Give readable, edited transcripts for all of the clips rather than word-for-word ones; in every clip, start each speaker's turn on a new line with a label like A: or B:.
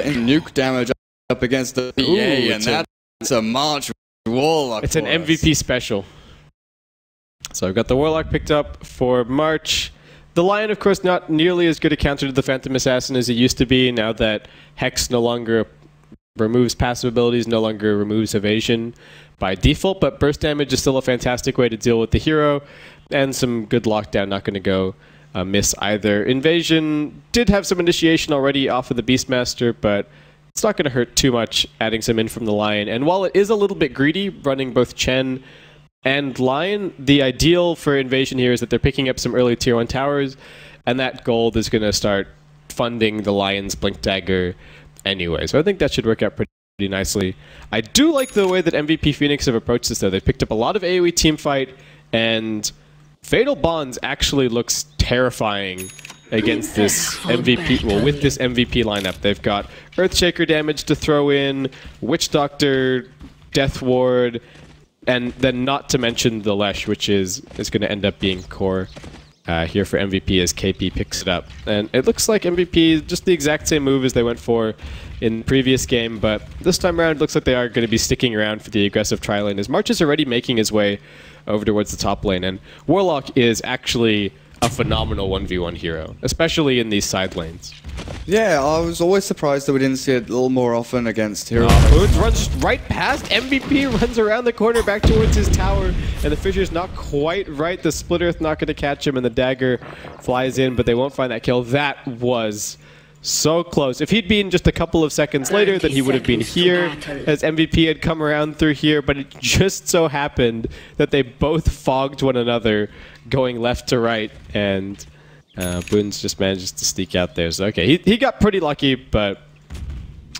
A: nuke damage up against the PA, and that's a March Warlock.
B: It's an MVP special. So I've got the Warlock picked up for March. The Lion, of course, not nearly as good a counter to the Phantom Assassin as it used to be, now that Hex no longer removes passive abilities, no longer removes evasion by default, but burst damage is still a fantastic way to deal with the hero, and some good lockdown, not going to go miss either. Invasion did have some initiation already off of the Beastmaster, but it's not going to hurt too much adding some in from the Lion. And while it is a little bit greedy, running both Chen and Lion, the ideal for Invasion here is that they're picking up some early tier 1 towers, and that gold is going to start funding the Lion's Blink Dagger anyway. So I think that should work out pretty nicely. I do like the way that MVP Phoenix have approached this, though. They've picked up a lot of AoE teamfight, and Fatal Bonds actually looks terrifying against this MVP, well, with this MVP lineup. They've got Earthshaker damage to throw in, Witch Doctor, Death Ward, and then not to mention the Lesh, which is going to end up being core here for MVP as KP picks it up. And it looks like MVP, just the exact same move as they went for in the previous game, but this time around it looks like they are going to be sticking around for the aggressive tri-lane, as March is already making his way over towards the top lane. And Warlock is actually a phenomenal 1v1 hero, especially in these side lanes.
A: Yeah, I was always surprised that we didn't see it a little more often against heroes.
B: bo2 runs right past MVP, runs around the corner back towards his tower, and the Fissure's not quite right. The Split Earth not going to catch him, and the dagger flies in, but they won't find that kill. That was so close. If he'd been just a couple of seconds later, then he would have been here, as MVP had come around through here, but it just so happened that they both fogged one another going left to right, and Boons just manages to sneak out there. So okay, he got pretty lucky, but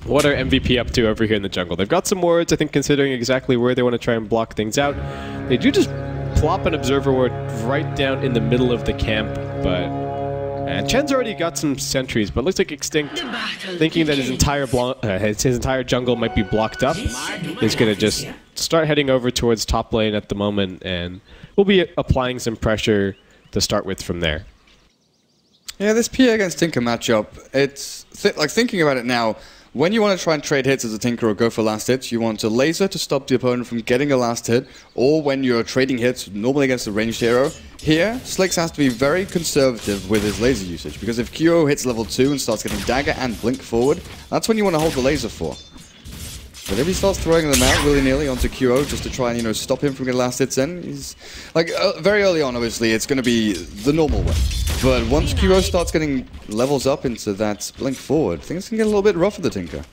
B: what are MVP up to over here in the jungle? They've got some wards, I think, considering exactly where they want to try and block things out. They do just plop an Observer Ward right down in the middle of the camp, but and Chen's already got some sentries, but looks like Extinct, thinking that his entire jungle might be blocked up, is going to just start heading over towards top lane at the moment, and we'll be applying some pressure to start with from there.
A: Yeah, this PA against Tinker matchup, it's like thinking about it now, when you want to try and trade hits as a Tinker or go for last hits, you want a laser to stop the opponent from getting a last hit, or when you're trading hits, normally against a ranged hero. Here, Slicks has to be very conservative with his laser usage, because if QO hits level 2 and starts getting dagger and blink forward, that's when you want to hold the laser for. But if he starts throwing them out willy-nilly onto QO just to try and, stop him from getting last hits in, he's like, very early on, obviously, it's going to be the normal way. But once QO starts getting levels up into that blink forward, things can get a little bit rough for the Tinker.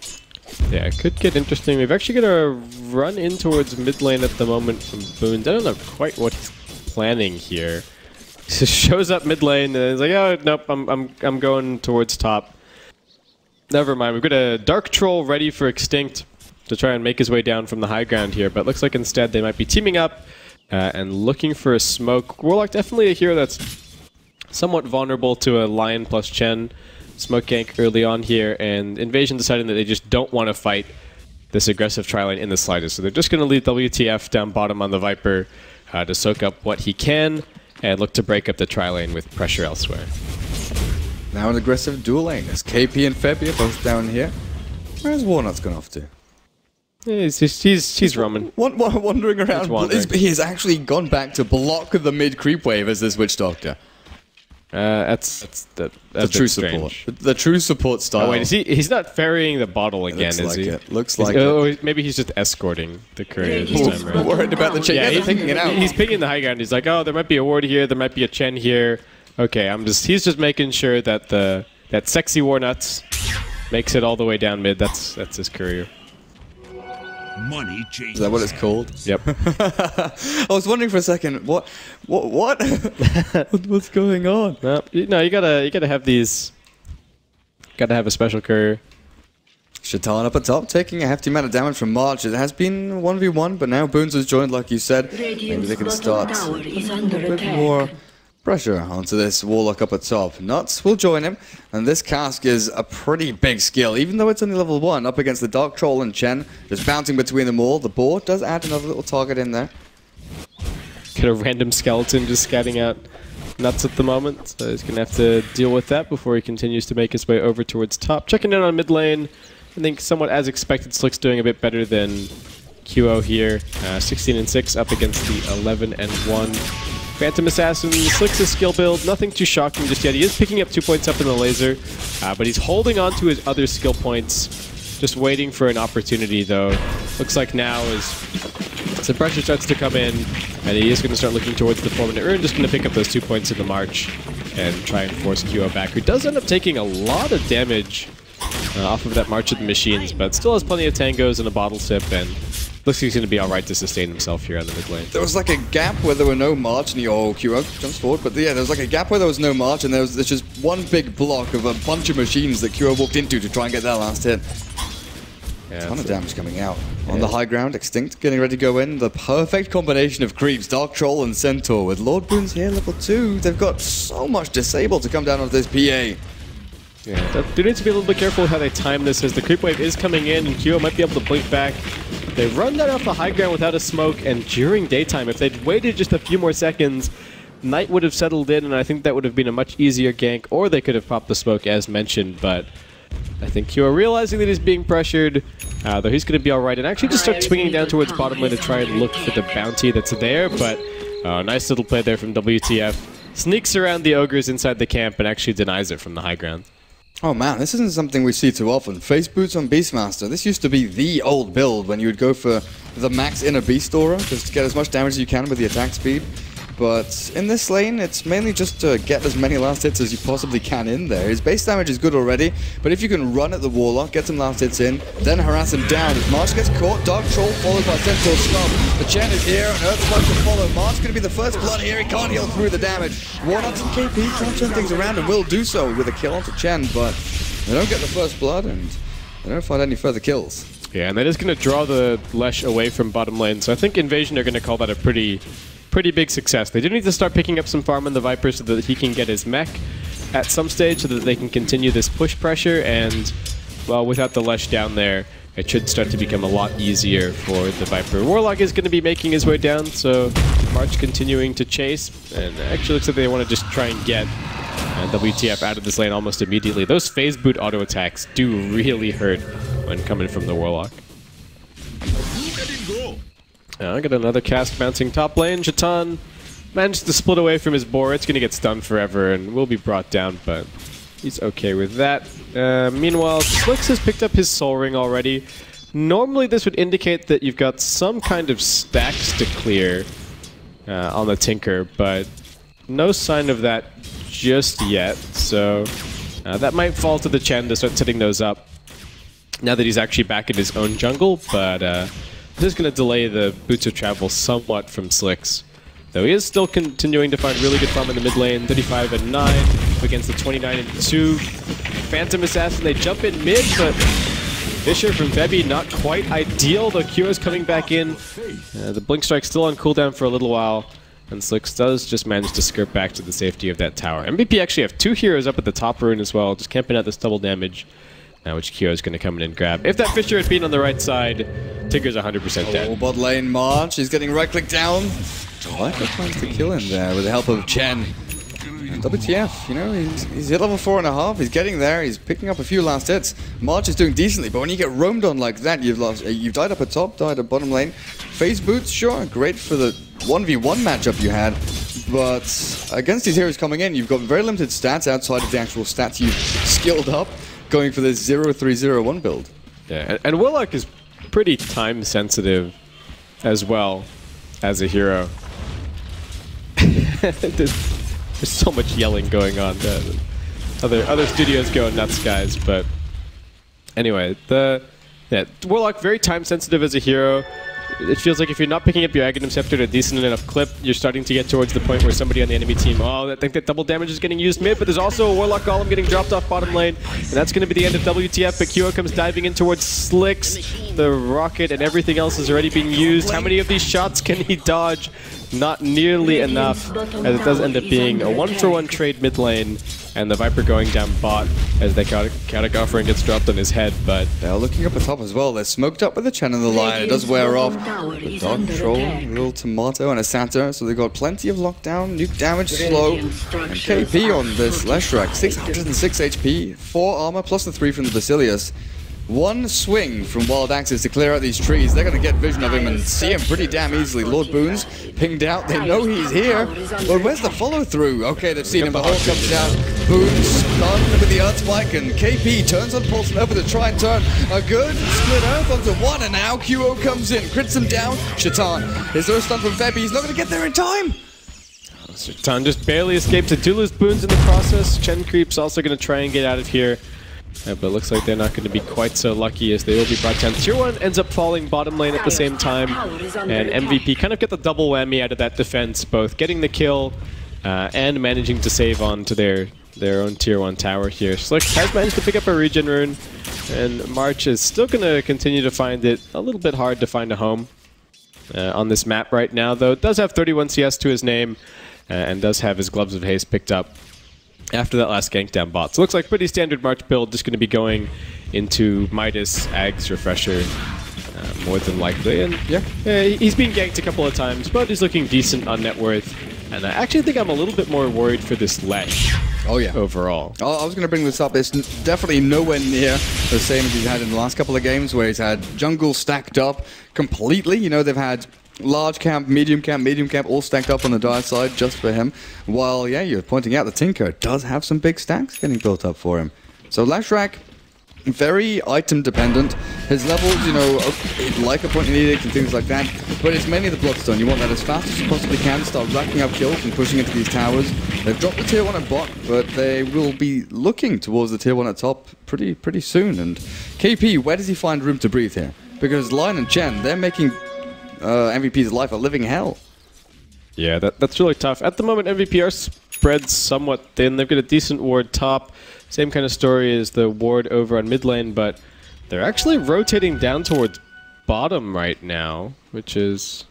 B: Yeah, it could get interesting. We've actually got to run in towards mid lane at the moment from Boons. I don't know quite what he's planning here. He just shows up mid lane and he's like, oh, nope, I'm going towards top. Never mind, we've got a Dark Troll ready for Extinct to try and make his way down from the high ground here, but looks like instead they might be teaming up and looking for a smoke. Warlock definitely a hero that's somewhat vulnerable to a Lion plus Chen smoke gank early on here, and Invasion deciding that they just don't want to fight this aggressive tri-lane in the slightest, so they're just going to leave WTF down bottom on the Viper to soak up what he can and look to break up the tri-lane with pressure elsewhere.
A: Now an aggressive dual lane as KP and Febby are both down here. Where's Warnock's gone off to?
B: He's roaming.
A: Wandering around. He has actually gone back to block the mid creep wave as this Witch Doctor.
B: That's the
A: true support. The true support style.
B: Oh wait, he's not ferrying the bottle again, is he?
A: Looks like it.
B: Maybe he's just escorting the courier this time around.
A: Worried about the Chen. Yeah, he's picking it out.
B: He's picking the high ground. He's like, oh, there might be a ward here, there might be a Chen here. Okay, he's just making sure that that sexy war nuts makes it all the way down mid. That's his courier.
C: Money changes.
A: Is that what it's called?
B: Yep.
A: I was wondering for a second, what? What's going on?
B: No, you gotta have these. Gotta have a special courier.
A: Shaitan up at top, taking a hefty amount of damage from March. It has been 1v1, but now Boons has joined, like you said. Maybe they can start a bit more pressure onto this Warlock up at top. Nuts will join him, and this cask is a pretty big skill, even though it's only level 1, up against the Dark Troll and Chen, just bouncing between them all. The board does add another little target in there.
B: Get a random skeleton just scouting out nuts at the moment, so he's going to have to deal with that before he continues to make his way over towards top. Checking in on mid lane, I think somewhat as expected, Slick's doing a bit better than QO here. 16 and 6 up against the 11 and 1 Phantom Assassin. Slick's a skill build, nothing too shocking just yet. He is picking up 2 points up in the laser, but he's holding on to his other skill points, just waiting for an opportunity though. Looks like now as some pressure starts to come in, and he is going to start looking towards the 4-minute rune, just going to pick up those 2 points in the March and try and force QO back, who does end up taking a lot of damage off of that March of the Machines, but still has plenty of tangos and a bottle sip, and looks like he's going to be alright to sustain himself here on the mid lane.
A: There was like a gap where there were no March, and QO jumps forward, but yeah, there was like a gap where there was no March, and there's just one big block of a bunch of machines that QO walked into to try and get that last hit.
B: Yeah,
A: a ton of damage coming out. On the high ground, Extinct getting ready to go in. The perfect combination of creeps, Dark Troll and Centaur. With Lord Boons here, level 2, they've got so much disable to come down on this PA.
B: Yeah, do need to be a little bit careful how they time this, as the creep wave is coming in and QO might be able to blink back. They run that off the high ground without a smoke, and during daytime, if they'd waited just a few more seconds, night would have settled in, and I think that would have been a much easier gank, or they could have popped the smoke as mentioned, but I think QO realizing that he's being pressured, though he's going to be alright, and actually just start swinging down towards bottom lane to try and look for the bounty that's there, but nice little play there from WTF. Sneaks around the ogres inside the camp and actually denies it from the high ground.
A: Oh man, this isn't something we see too often. Face boots on Beastmaster. This used to be the old build when you would go for the max inner Beast Aura, just to get as much damage as you can with the attack speed. But in this lane, it's mainly just to get as many last hits as you possibly can in there. His base damage is good already, but if you can run at the Warlock, get some last hits in, then harass him down. As March gets caught, Dark Troll followed by Centaur Scum. The Chen is here, and Earthspark to follow. March going to be the first blood here. He can't heal through the damage. Warlock's and KP can't turn things around and will do so with a kill onto Chen, but they don't get the first blood, and they don't find any further kills.
B: Yeah, and that is going to draw the Lesh away from bottom lane, so I think Invasion are going to call that a pretty big success. They do need to start picking up some farm on the Viper so that he can get his mech at some stage so that they can continue this push pressure, and, well, without the Lesh down there, it should start to become a lot easier for the Viper. Warlock is going to be making his way down, so March continuing to chase, and it actually looks like they want to just try and get WTF out of this lane almost immediately. Those phase boot auto attacks do really hurt when coming from the Warlock. I got another cast bouncing top lane. Shaitan managed to split away from his boar. It's going to get stunned forever and will be brought down, but he's okay with that. Meanwhile, Slicks has picked up his soul ring already. Normally this would indicate that you've got some kind of stacks to clear on the Tinker, but no sign of that just yet, so that might fall to the Chen to start setting those up now that he's actually back in his own jungle, but this is going to delay the boots of travel somewhat from Slicks. Though he is still continuing to find really good farm in the mid lane. 35 and 9 against the 29 and 2. Phantom Assassin, they jump in mid, but Fisher from Vebi not quite ideal. The Q is coming back in. The Blink Strike's still on cooldown for a little while. And Slicks does just manage to skirt back to the safety of that tower. MVP actually have 2 heroes up at the top rune as well, just camping out this double damage. Which Kyo is going to come in and grab. If that Fisher had been on the right side, Tinker's 100% dead.
A: Bot lane March, he's getting right-click down. Viper finds the kill in there with the help of Chen. And WTF, you know, he's hit level 4.5, he's getting there, he's picking up a few last hits. March is doing decently, but when you get roamed on like that, you've died up at top, died at bottom lane. Phase boots, sure, great for the 1v1 matchup you had, but against these heroes coming in, you've got very limited stats outside of the actual stats you've skilled up, going for this 0-3-0-1 build.
B: Yeah, and Warlock is pretty time sensitive as well as a hero. There's so much yelling going on. Other studios go nuts, guys. But anyway, Warlock very time sensitive as a hero. It feels like if you're not picking up your Aghanim Scepter at a decent enough clip, you're starting to get towards the point where somebody on the enemy team, I think that double damage is getting used mid, but there's also a Warlock Golem getting dropped off bottom lane, and that's going to be the end of WTF, but Kyo comes diving in towards Slicks. The rocket and everything else is already being used. How many of these shots can he dodge? Not nearly enough, as it does end up being a 1-for-1 trade mid lane. and the Viper going down bot as the chaotic offering gets dropped on his head, but
A: they're looking up at top as well. They're smoked up with the Chen and the Lion. It does wear off. The Dog Troll, a little Tomato, and a Santa, so they've got plenty of lockdown, nuke damage, slow, and KP on this Leshrac. 606 HP, 4 armor, plus the 3 from the Basilius. One swing from Wild Axes to clear out these trees. They're going to get vision of him and see him pretty damn easily. Lord Boons pinged out. They know he's here. But where's the follow-through? Okay, they've seen him. The Hawk comes down. Boons stunned with the Earth Spike, and KP turns on Pulse and over to try and turn a good split Earth onto one, and now QO comes in. Crits him down. Shaitan. Is there a stun from Febby? He's not going to get there in time.
B: Shaitan just barely escapes it. 2 lose Boons in the process. Chen Creep's also going to try and get out of here. But it looks like they're not going to be quite so lucky as they will be brought down. Tier 1 ends up falling bottom lane at the same time, and MVP kind of get the double whammy out of that defense, both getting the kill and managing to save on to their own Tier 1 tower here. Slick has managed to pick up a regen rune, and March is still going to continue to find it a little bit hard to find a home on this map right now, though it does have 31 CS to his name and does have his Gloves of Haste picked up after that last gank down bot. So it looks like pretty standard March build, just going to be going into Midas, Ags, Refresher, more than likely. And yeah, he's been ganked a couple of times, but he's looking decent on net worth. And I actually think I'm a little bit more worried for this Lesh.
A: Oh yeah.
B: Overall.
A: I was going to bring this up. It's definitely nowhere near the same as he's had in the last couple of games, where he's had jungle stacked up completely. You know, they've had large camp, medium camp, all stacked up on the dire side just for him. While, yeah, you're pointing out the Tinker does have some big stacks getting built up for him. So Leshrac, very item dependent. His levels, you know, he'd like a pointing edict and things like that, but it's mainly the Bloodstone. You want that as fast as you possibly can, start racking up kills and pushing into these towers. They've dropped the tier 1 at bot, but they will be looking towards the tier 1 at top pretty soon. And KP, where does he find room to breathe here? Because Lion and Chen, they're making MVP's life a living hell.
B: Yeah, that's really tough. At the moment, MVP are spread somewhat thin. They've got a decent ward top. Same kind of story as the ward over on mid lane, but they're actually rotating down towards bottom right now, which is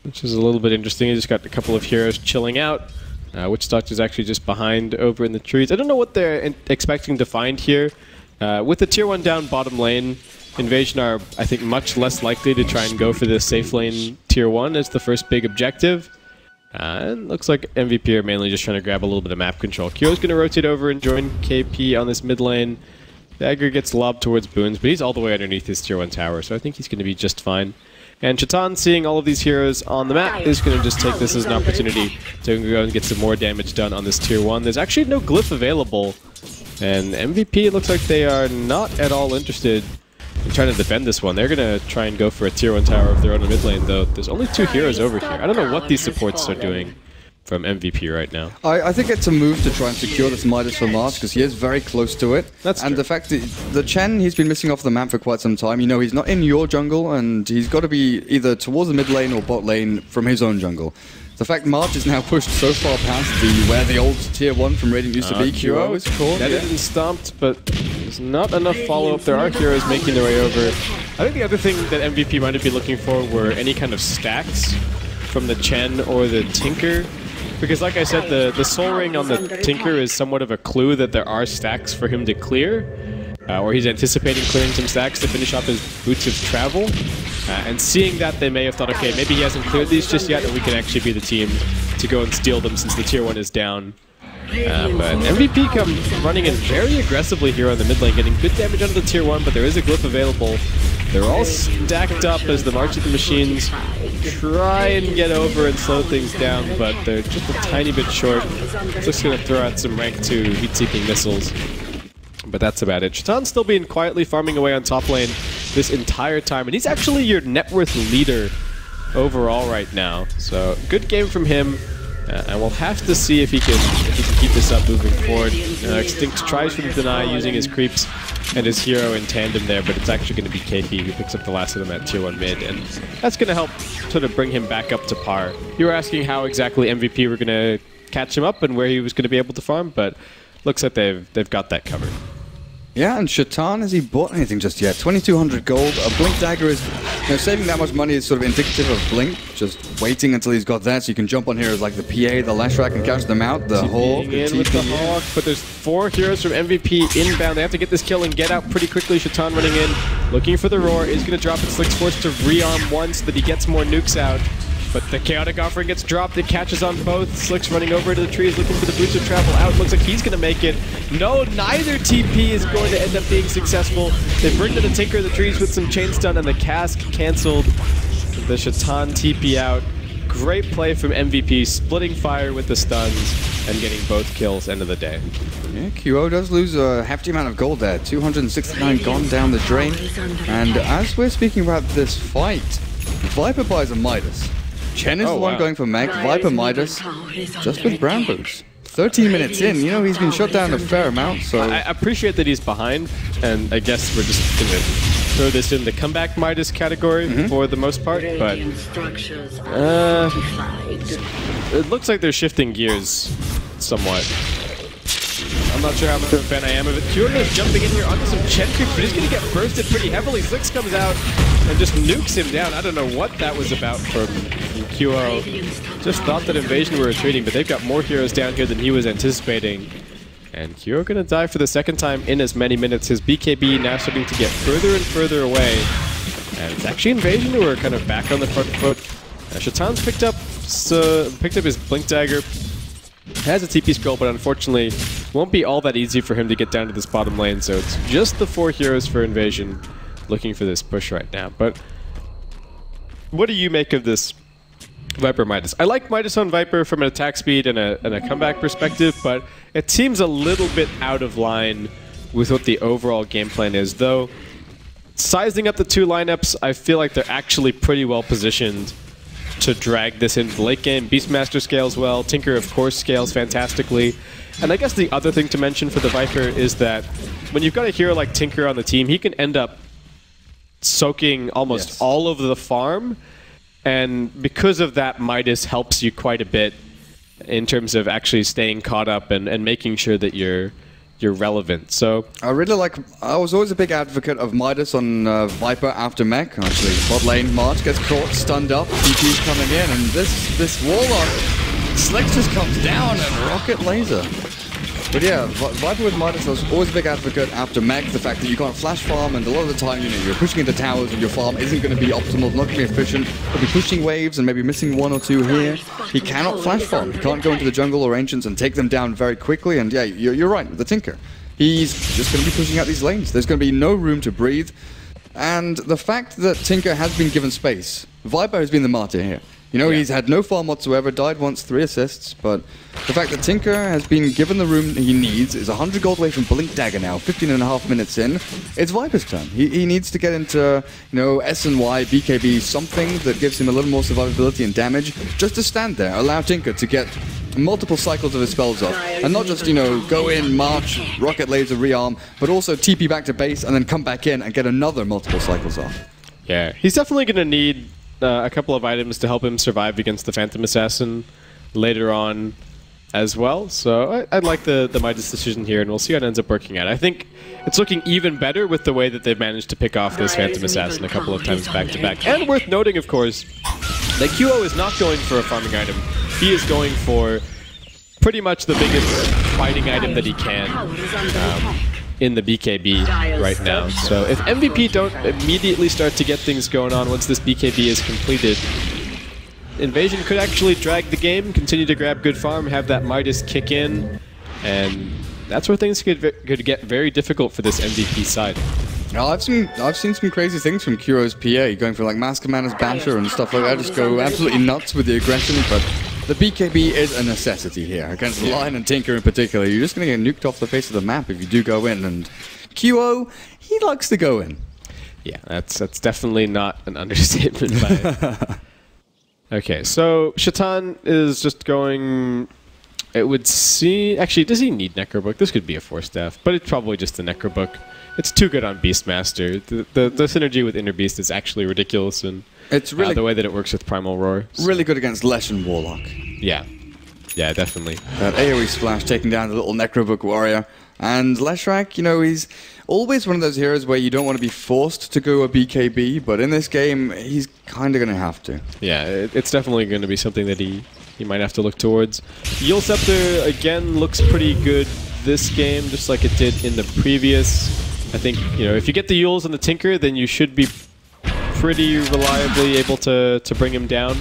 B: a little bit interesting. You just got a couple of heroes chilling out. Witch Doctor's actually just behind over in the trees. I don't know what they're expecting to find here. With the tier 1 down bottom lane, Invasion are, I think, much less likely to try and go for this safe lane tier 1 as the first big objective. And looks like MVP are mainly just trying to grab a little bit of map control. Kyo's going to rotate over and join KP on this mid lane. Dagger gets lobbed towards Boons, but he's all the way underneath his tier 1 tower, so I think he's going to be just fine. And Shaitan, seeing all of these heroes on the map, is going to just take this as an opportunity to go and get some more damage done on this tier 1. There's actually no glyph available, and MVP, it looks like they are not at all interested in trying to defend this one. They're going to try and go for a tier 1 tower of their own in mid lane, though there's only 2 heroes over here. I don't know what these supports are doing from MVP right now.
A: I think it's a move to try and secure this Midas for March, because he is very close to it.
B: That's
A: and
B: true.
A: The fact that the Chen, he's been missing off the map for quite some time. You know, he's not in your jungle, and he's got to be either towards the mid lane or bot lane from his own jungle. The fact March is now pushed so far past where the old tier 1 from Radiant used to be. QO is caught.
B: That isn't stomped, but there's not enough follow-up. There are heroes making their way over. I think the other thing that MVP might have been looking for were any kind of stacks from the Chen or the Tinker. Because like I said, the Soul Ring on the Tinker is somewhat of a clue that there are stacks for him to clear. Or he's anticipating clearing some stacks to finish off his Boots of Travel. And seeing that, they may have thought, okay, maybe he hasn't cleared these just yet, and we can actually be the team to go and steal them since the tier 1 is down. But MVP comes running in very aggressively here on the mid lane, getting good damage out of the tier 1, but there is a glyph available. They're all stacked up as the March of the Machines try and get over and slow things down, but they're just a tiny bit short. Just going to throw out some rank 2 heat-seeking missiles. But that's about it. Shaitan's still been quietly farming away on top lane this entire time, and he's actually your net worth leader overall right now. So good game from him, and we'll have to see if he can keep this up moving forward. Extinct tries to deny using his creeps and his hero in tandem there, but it's actually going to be KP who picks up the last of them at tier 1 mid, and that's going to help sort of bring him back up to par. You were asking how exactly MVP were going to catch him up and where he was going to be able to farm, but looks like they've got that covered.
A: Yeah, and Shaitan, has he bought anything just yet? 2,200 gold. A Blink Dagger is, saving that much money is sort of indicative of Blink, just waiting until he's got that so you can jump on heroes like the PA, the Leshrac, and catch them out. The Hawk, the
B: in with the Hawk, but there's 4 heroes from MVP inbound. They have to get this kill and get out pretty quickly. Shaitan running in, looking for the Roar, is going to drop it. Slick's forced to rearm one so that he gets more nukes out. But the Chaotic Offering gets dropped, it catches on both. Slick's running over to the trees, looking for the boots to travel out. Looks like he's going to make it. No, neither TP is going to end up being successful. They bring to the Tinker the trees with some chain stun, and the cask canceled. The Shaitan TP out. Great play from MVP, splitting fire with the stuns and getting both kills end of the day.
A: Yeah, QO does lose a hefty amount of gold there. 269 gone down the drain. And as we're speaking about this fight, Viper buys a Midas. Chen is the one going for Meg, Viper Midas, just with brown boots. 13 minutes in, he's been shut down a fair amount, so...
B: I appreciate that he's behind, and I guess we're just going to throw this in the comeback Midas category for the most part, but... it looks like they're shifting gears somewhat. I'm not sure how much of a fan I am of it. Kyoto is jumping in here onto some Chen creep, but he's going to get bursted pretty heavily. Slicks comes out and just nukes him down. I don't know what that was about from QO. Just thought that Invasion were retreating, but they've got more heroes down here than he was anticipating. And QO going to die for the second time in as many minutes. His BKB now starting to get further and further away. And it's actually Invasion who are kind of back on the front foot. Shaitan's picked up his Blink Dagger. Has a TP scroll, but unfortunately won't be all that easy for him to get down to this bottom lane, so it's just the 4 heroes for Invasion looking for this push right now. But what do you make of this Viper Midas? I like Midas on Viper from an attack speed and a comeback perspective, but it seems a little bit out of line with what the overall game plan is, though sizing up the 2 lineups, I feel like they're actually pretty well positioned to drag this into the late game. Beastmaster scales well, Tinker of course scales fantastically. And I guess the other thing to mention for the Viper is that when you've got a hero like Tinker on the team, he can end up soaking almost all of the farm, and because of that, Midas helps you quite a bit in terms of actually staying caught up and making sure that you're relevant. So
A: I was always a big advocate of Midas on Viper after mech. Actually, bot lane, March gets caught, stunned up, TP's coming in, and this Warlock, Slick just comes down and rocket laser. But yeah, Viper with Midas, I was always a big advocate after mech, the fact that you can't flash farm, and a lot of the time, you're pushing into towers and your farm isn't going to be optimal, not going to be efficient. You'll be pushing waves and maybe missing 1 or 2 here. He cannot flash farm. He can't go into the jungle or ancients and take them down very quickly, and yeah, you're right, the Tinker. He's just going to be pushing out these lanes. There's going to be no room to breathe. And the fact that Tinker has been given space, Viper has been the martyr here. He's had no farm whatsoever, died once, 3 assists, but the fact that Tinker has been given the room he needs is 100 gold away from Blink Dagger now, 15.5 minutes in. It's Viper's turn. He needs to get into, SNY, BKB, something that gives him a little more survivability and damage, just to stand there, allow Tinker to get multiple cycles of his spells off, and not just, go in, march, rocket laser, rearm, but also TP back to base and then come back in and get another multiple cycles off.
B: Yeah, he's definitely going to need a couple of items to help him survive against the Phantom Assassin later on as well. So I like the Midas decision here, and we'll see how it ends up working out. I think it's looking even better with the way that they've managed to pick off this Phantom Assassin a couple of times back-to-back. And worth noting, of course, that QO is not going for a farming item. He is going for pretty much the biggest fighting item that he can in the BKB right now. So if MVP don't immediately start to get things going on once this BKB is completed, Invasion could actually drag the game, continue to grab good farm, have that Midas kick in, and that's where things could get very difficult for this MVP side.
A: Now, I've seen some crazy things from Kuro's PA, going for like Mask Commander's Basher and stuff like that, just go absolutely nuts with the aggression, but the BKB is a necessity here. Against Lion and Tinker in particular, you're just going to get nuked off the face of the map if you do go in, and QO, he likes to go in.
B: Yeah, that's definitely not an understatement by Okay, so Shaitan is just going... It would see... Actually, does he need Necrobook? This could be a 4-staff, but it's probably just the Necrobook. It's too good on Beastmaster. The synergy with Inner Beast is actually ridiculous, and
A: it's really
B: the way that it works with Primal Roar. So.
A: Really good against Lesh and Warlock.
B: Yeah. Yeah, definitely.
A: That AoE splash taking down the little Necrobook warrior. And Leshrac, you know, he's always one of those heroes where you don't want to be forced to go a BKB, but in this game, he's kind of going to have to.
B: Yeah, it's definitely going to be something that he might have to look towards. Yule Scepter, again, looks pretty good this game, just like it did in the previous. I think, you know, if you get the Yules and the Tinker, then you should be pretty reliably able to bring him down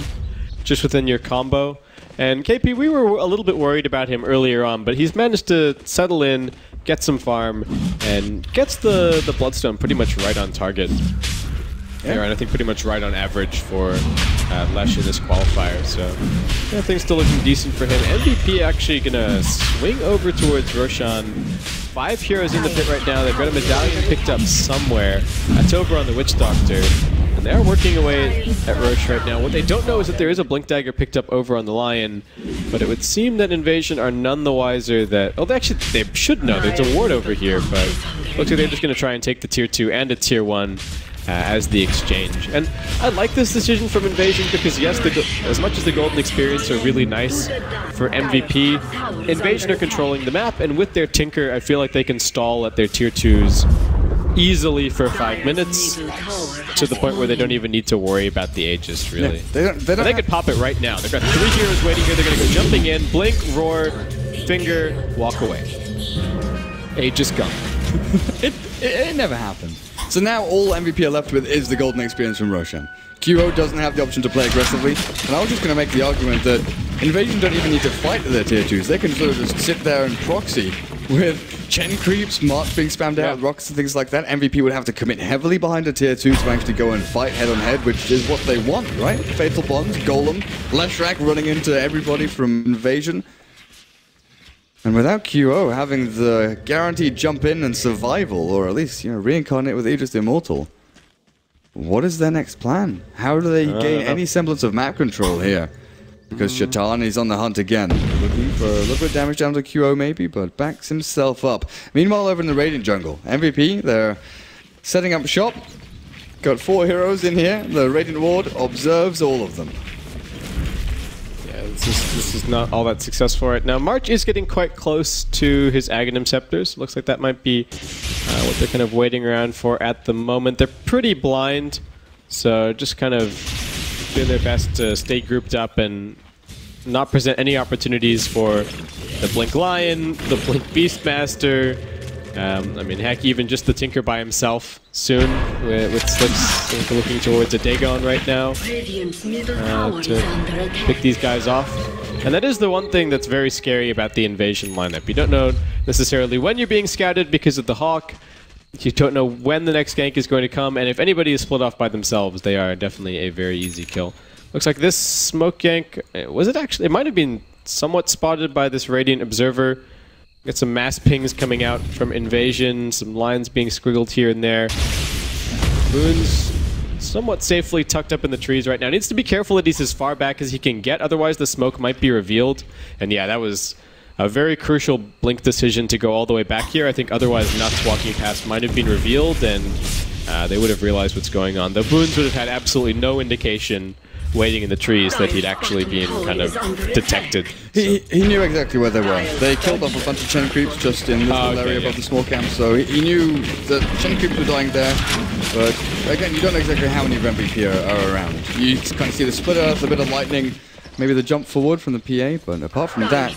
B: just within your combo. And KP, we were a little bit worried about him earlier on, but he's managed to settle in, get some farm, and gets the Bloodstone pretty much right on target. Yeah, and I think pretty much right on average for Lesh in this qualifier. So yeah, things still looking decent for him. MVP actually gonna swing over towards Roshan. 5 heroes in the pit right now. They've got a medallion picked up somewhere. That's over on the Witch Doctor. And they're working away at Roche right now. What they don't know is that there is a Blink Dagger picked up over on the Lion, but it would seem that Invasion are none the wiser that... Oh, they should know. There's a ward over here, but looks like they're just going to try and take the Tier 2 and a Tier 1 as the exchange. And I like this decision from Invasion because, yes, as much as the Golden Experience are really nice for MVP, Invasion are controlling the map, and with their Tinker, I feel like they can stall at their Tier 2s easily for 5 minutes, to the point where they don't even need to worry about the Aegis, really.
A: Yeah, they
B: could pop it right now. They've got 3 heroes waiting here. They're going to go jumping in, blink, roar, finger, walk away. Aegis gone.
A: It never happened. So now all MVP are left with is the Golden Experience from Roshan. QO doesn't have the option to play aggressively, and I was just going to make the argument that Invasion don't even need to fight their Tier 2s. They can sort of just sit there and proxy with Chen creeps, Marks being spammed out, rocks and things like that. MVP would have to commit heavily behind a Tier 2 to actually go and fight head-on-head, which is what they want, right? Fatal Bonds, Golem, Leshrac running into everybody from Invasion. And without QO having the guaranteed jump in and survival, or at least, you know, reincarnate with Aegis Immortal, what is their next plan? How do they gain any semblance of map control here? Because Shatan is on the hunt again, looking for a little bit of damage down to QO maybe, but backs himself up. Meanwhile, over in the Radiant jungle, MVP, they're setting up shop. Got 4 heroes in here. The Radiant Ward observes all of them.
B: Yeah, this is not all that successful right now. March is getting quite close to his Aghanim Scepters. Looks like that might be what they're kind of waiting around for at the moment. They're pretty blind, so just kind of doing their best to stay grouped up and not present any opportunities for the Blink Lion, the Blink Beastmaster. I mean, heck, even just the Tinker by himself soon, with Slicks looking towards a Dagon right now to pick these guys off. And that is the one thing that's very scary about the Invasion lineup. You don't know necessarily when you're being scouted because of the Hawk. You don't know when the next gank is going to come, and if anybody is split off by themselves, they are definitely a very easy kill. Looks like this smoke gank, was it actually? It might have been somewhat spotted by this Radiant Observer. Got some mass pings coming out from Invasion, some lines being squiggled here and there. Boon's somewhat safely tucked up in the trees right now. Needs to be careful that he's as far back as he can get, otherwise the smoke might be revealed. And yeah, that was a very crucial Blink decision to go all the way back here. I think otherwise Nuts walking past might have been revealed, and they would have realized what's going on. The Boons would have had absolutely no indication waiting in the trees that he'd actually been kind of detected.
A: He knew exactly where they were. They killed off a bunch of Chen creeps just in this little area above the small camp, so he knew that Chen creeps were dying there. But again, you don't know exactly how many of MVP are around. You kind of see the split earth, a bit of lightning, maybe the jump forward from the PA, but apart from that,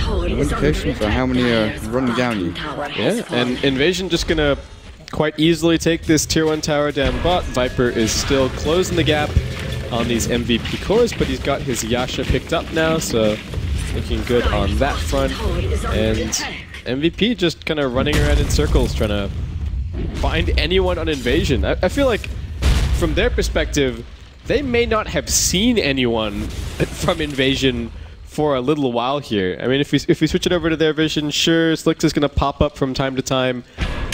A: no indication for how many are running down you.
B: Yeah, and Invasion just gonna quite easily take this Tier 1 tower down bot. Viper is still closing the gap on these MVP cores, but he's got his Yasha picked up now, so looking good on that front. And MVP just kind of running around in circles trying to find anyone on Invasion. I feel like from their perspective, they may not have seen anyone from Invasion for a little while here. I mean, if we switch it over to their vision, sure, Slicks is going to pop up from time to time,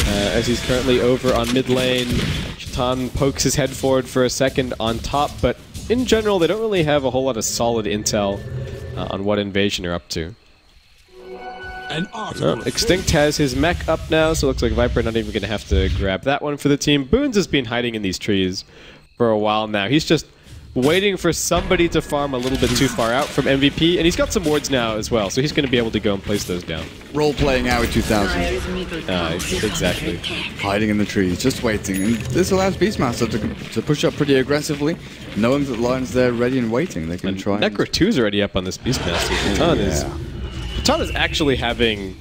B: as he's currently over on mid lane. Shatan pokes his head forward for a second on top, but in general, they don't really have a whole lot of solid intel on what Invasion are up to. Extinct has his mech up now, so it looks like Viper not even going to have to grab that one for the team. Boons has been hiding in these trees for a while now. He's just waiting for somebody to farm a little bit too far out from MVP, and he's got some wards now as well, so he's going to be able to go and place those down.
A: Role-playing out with 2000.
B: Exactly.
A: Hiding in the trees, just waiting. And this allows Beastmaster to push up pretty aggressively, knowing that the line's there ready and waiting. They can try.
B: Necro 2's already up on this Beastmaster. Patan is actually having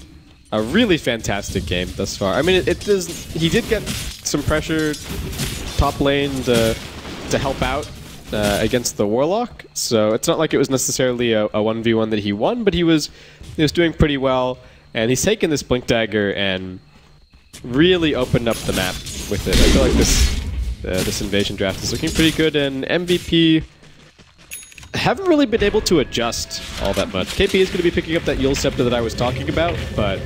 B: a really fantastic game thus far. I mean, he did get some pressure top lane to help out against the Warlock, so it's not like it was necessarily a 1v1 that he won, but he was doing pretty well, and he's taken this Blink Dagger and really opened up the map with it. I feel like this invasion draft is looking pretty good, and MVP haven't really been able to adjust all that much. KP is going to be picking up that Yule Scepter that I was talking about, but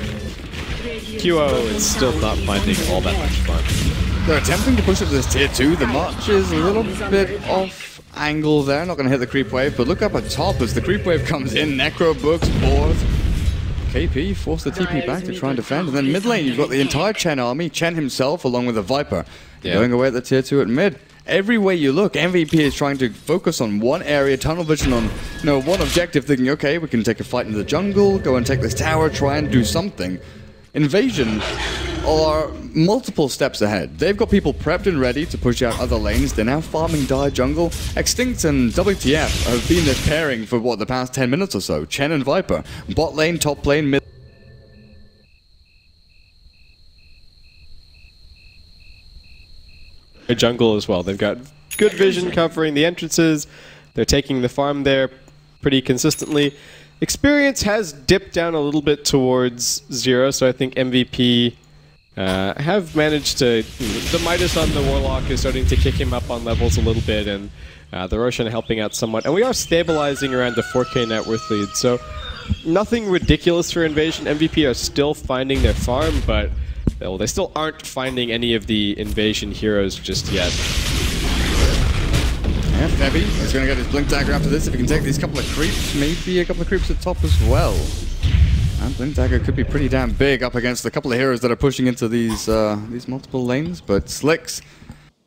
B: QO is still not finding all that much fun.
A: They're attempting to push up this tier 2. The march is a little bit off angle there. Not going to hit the creep wave, but look up at top as the creep wave comes in. Necro books board. KP forced the TP back to try and defend. And then mid lane, you've got the entire Chen army. Chen himself, along with the Viper, going away at the tier 2 at mid. Every way you look, MVP is trying to focus on one area, tunnel vision on one objective, thinking, okay, we can take a fight into the jungle, go and take this tower, try and do something. Invasion are multiple steps ahead. They've got people prepped and ready to push out other lanes. They're now farming dire jungle. Extinct and WTF have been their pairing for, what, the past 10 minutes or so. Chen and Viper. Bot lane, top lane, mid.
B: Jungle as well. They've got good vision covering the entrances. They're taking the farm there pretty consistently. Experience has dipped down a little bit towards 0, so I think MVP have managed to... The Midas on the Warlock is starting to kick him up on levels a little bit, and the Roshan helping out somewhat. And we are stabilizing around the 4K net worth lead, so nothing ridiculous for Invasion. MVP are still finding their farm, but well, they still aren't finding any of the Invasion heroes just yet.
A: Yeah, Febby is going to get his Blink Dagger after this. If he can take these couple of creeps, maybe a couple of creeps at top as well. And Blink Dagger could be pretty damn big up against a couple of heroes that are pushing into these multiple lanes. But Slicks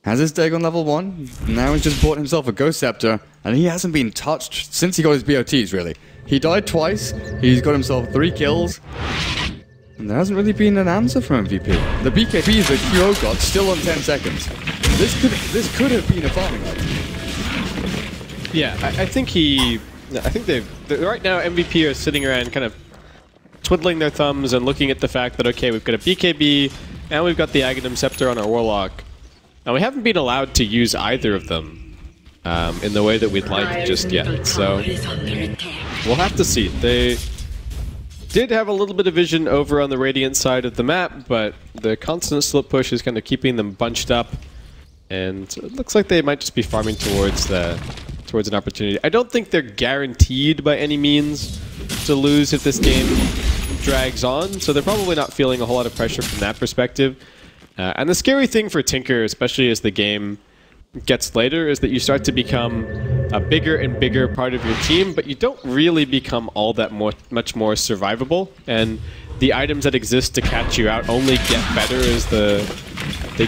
A: has his Dagon level 1. Now he's just bought himself a Ghost Scepter, and he hasn't been touched since he got his BOTs, really. He died twice, he's got himself 3 kills, and there hasn't really been an answer from MVP. The BKBs that QO got still on 10 seconds. This could have been a farming item.
B: Yeah, I think right now MVP are sitting around kind of twiddling their thumbs and looking at the fact that, okay, we've got a BKB and we've got the Aghanim Scepter on our Warlock, and we haven't been allowed to use either of them in the way that we'd like just yet. So we'll have to see. They did have a little bit of vision over on the Radiant side of the map, but the constant slip push is kind of keeping them bunched up, and it looks like they might just be farming towards an opportunity. I don't think they're guaranteed by any means to lose if this game drags on, so they're probably not feeling a whole lot of pressure from that perspective. And the scary thing for Tinker, especially as the game gets later, is that you start to become a bigger and bigger part of your team, but you don't really become all that much more survivable, and the items that exist to catch you out only get better as the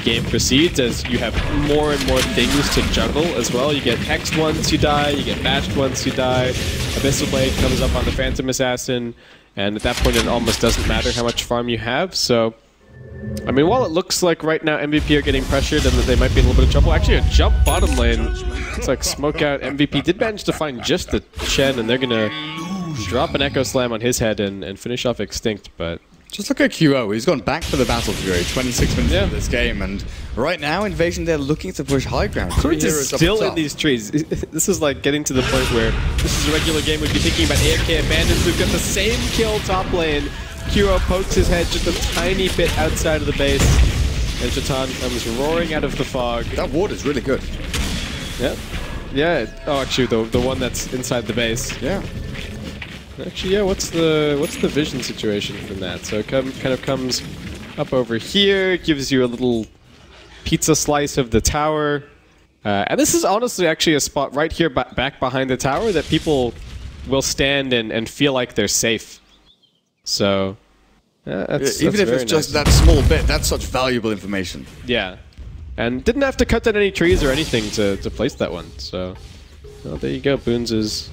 B: game proceeds, as you have more and more things to juggle as well. You get hexed once you die, you get bashed once you die, Abyssal Blade comes up on the Phantom Assassin, and at that point it almost doesn't matter how much farm you have. So, I mean, while it looks like right now MVP are getting pressured and that they might be in a little bit of trouble, actually a jump bottom lane, it's like smoke out. MVP did manage to find just the Chen, and they're gonna drop an Echo Slam on his head and finish off Extinct, but...
A: Just look at QO, he's gone back for the Battle Fury, 26 minutes into this game, and right now, Invasion, they're looking to push high ground.
B: Kurtz is still in these trees. This is like getting to the point where this is a regular game, we'd be thinking about AFK Abandons. We've got the same kill top lane. QO pokes his head just a tiny bit outside of the base, and Chatan comes roaring out of the fog.
A: That ward is really good.
B: Yeah. Yeah. Oh, actually, the one that's inside the base.
A: Yeah.
B: Actually, yeah, what's the vision situation from that? So it kind of comes up over here, gives you a little pizza slice of the tower. And this is honestly actually a spot right here back behind the tower that people will stand and feel like they're safe. So,
A: even if it's just that small bit, that's such valuable information.
B: Yeah. And didn't have to cut down any trees or anything to place that one, so... Well, there you go. Boons is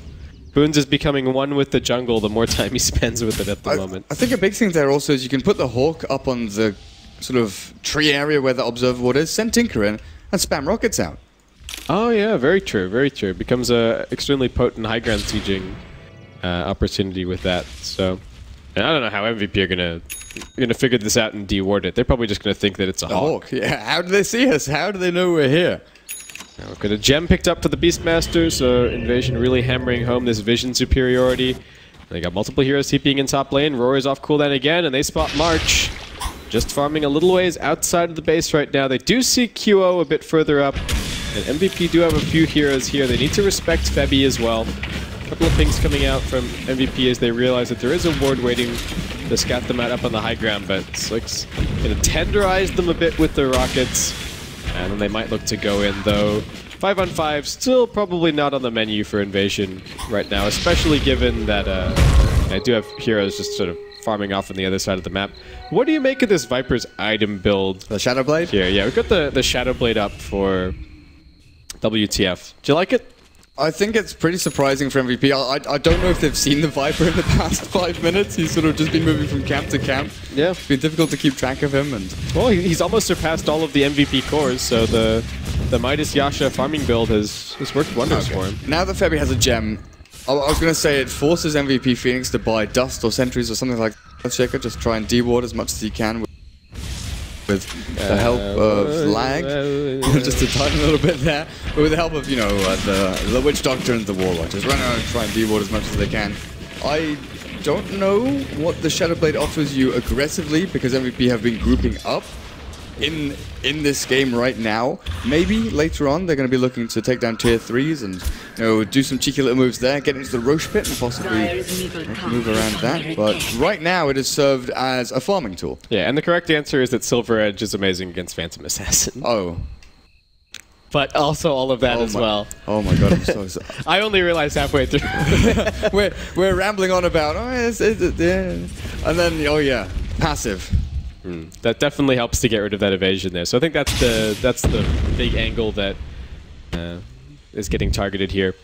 B: becoming one with the jungle the more time he spends with it at the moment.
A: I think a big thing there also is you can put the Hawk up on the sort of tree area where the observer ward is, send Tinker in, and spam rockets out.
B: Oh yeah, very true, very true. It becomes a extremely potent high ground sieging opportunity with that. So, and I don't know how MVP are gonna figure this out and de-ward it. They're probably just gonna think that it's a Hawk.
A: Yeah, how do they see us? How do they know we're here?
B: Now we've got a gem picked up for the Beastmaster, so Invasion really hammering home this vision superiority. They got multiple heroes TPing in top lane. Rory's off cooldown again, and they spot March. Just farming a little ways outside of the base right now. They do see QO a bit further up, and MVP do have a few heroes here. They need to respect Febby as well. A couple of things coming out from MVP as they realize that there is a ward waiting to scout them out up on the high ground, but Slick's going to tenderize them a bit with the rockets. And then they might look to go in, though. 5-on-5, still probably not on the menu for Invasion right now, especially given that I do have heroes just sort of farming off on the other side of the map. What do you make of this Viper's item build?
A: The Shadow Blade?
B: Here, yeah, we've got the Shadow Blade up for WTF. Do you like it?
A: I think it's pretty surprising for MVP. I don't know if they've seen the Viper in the past 5 minutes. He's sort of just been moving from camp to camp.
B: Yeah.
A: It's been difficult to keep track of him. And
B: well, he's almost surpassed all of the MVP cores, so the Midas Yasha farming build has worked wonders for him.
A: Now that Febby has a gem, I was going to say it forces MVP Phoenix to buy Dust or Sentries or something like that. Shaker, just try and de-ward as much as he can with the help of lag, just a tiny little bit there, but with the help of, you know, the Witch Doctor and the Warlock. Just run around and try and de-ward as much as they can. I don't know what the Shadow Blade offers you aggressively, because MVP have been grouping up in this game right now. Maybe later on they're going to be looking to take down tier 3s and, you know, do some cheeky little moves there, get into the Roche Pit and possibly move around that. But right now it is served as a farming tool.
B: Yeah, and the correct answer is that Silver Edge is amazing against Phantom Assassin.
A: Oh.
B: But also all of that as well.
A: Oh my god, I'm so sorry.
B: I only realized halfway through.
A: we're rambling on about, yeah. And then, oh yeah, passive.
B: That definitely helps to get rid of that evasion there. So I think that's the big angle that is getting targeted here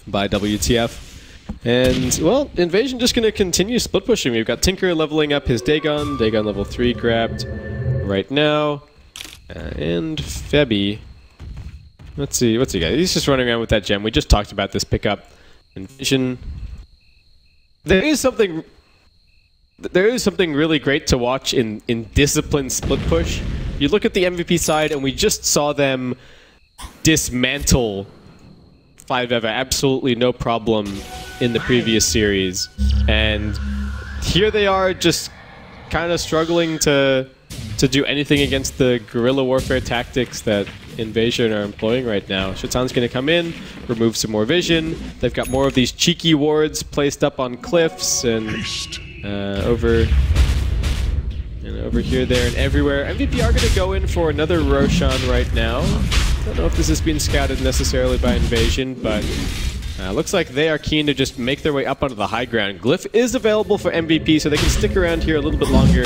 B: by WTF. And, well, Invasion just going to continue split pushing. We've got Tinker leveling up his Dagon. Dagon level 3 grabbed right now. And Febby. Let's see, what's he got? He's just running around with that gem. We just talked about this pickup. Invasion. There is something really great to watch in disciplined split push. You look at the MVP side, and we just saw them dismantle 5-Eva, absolutely no problem in the previous series. And here they are just kind of struggling to do anything against the guerrilla warfare tactics that Invasion are employing right now. Shatan's going to come in, remove some more vision. They've got more of these cheeky wards placed up on cliffs and over here, there, and everywhere. MVP are going to go in for another Roshan right now. Don't know if this has been scouted necessarily by Invasion, but looks like they are keen to just make their way up onto the high ground. Glyph is available for MVP, so they can stick around here a little bit longer.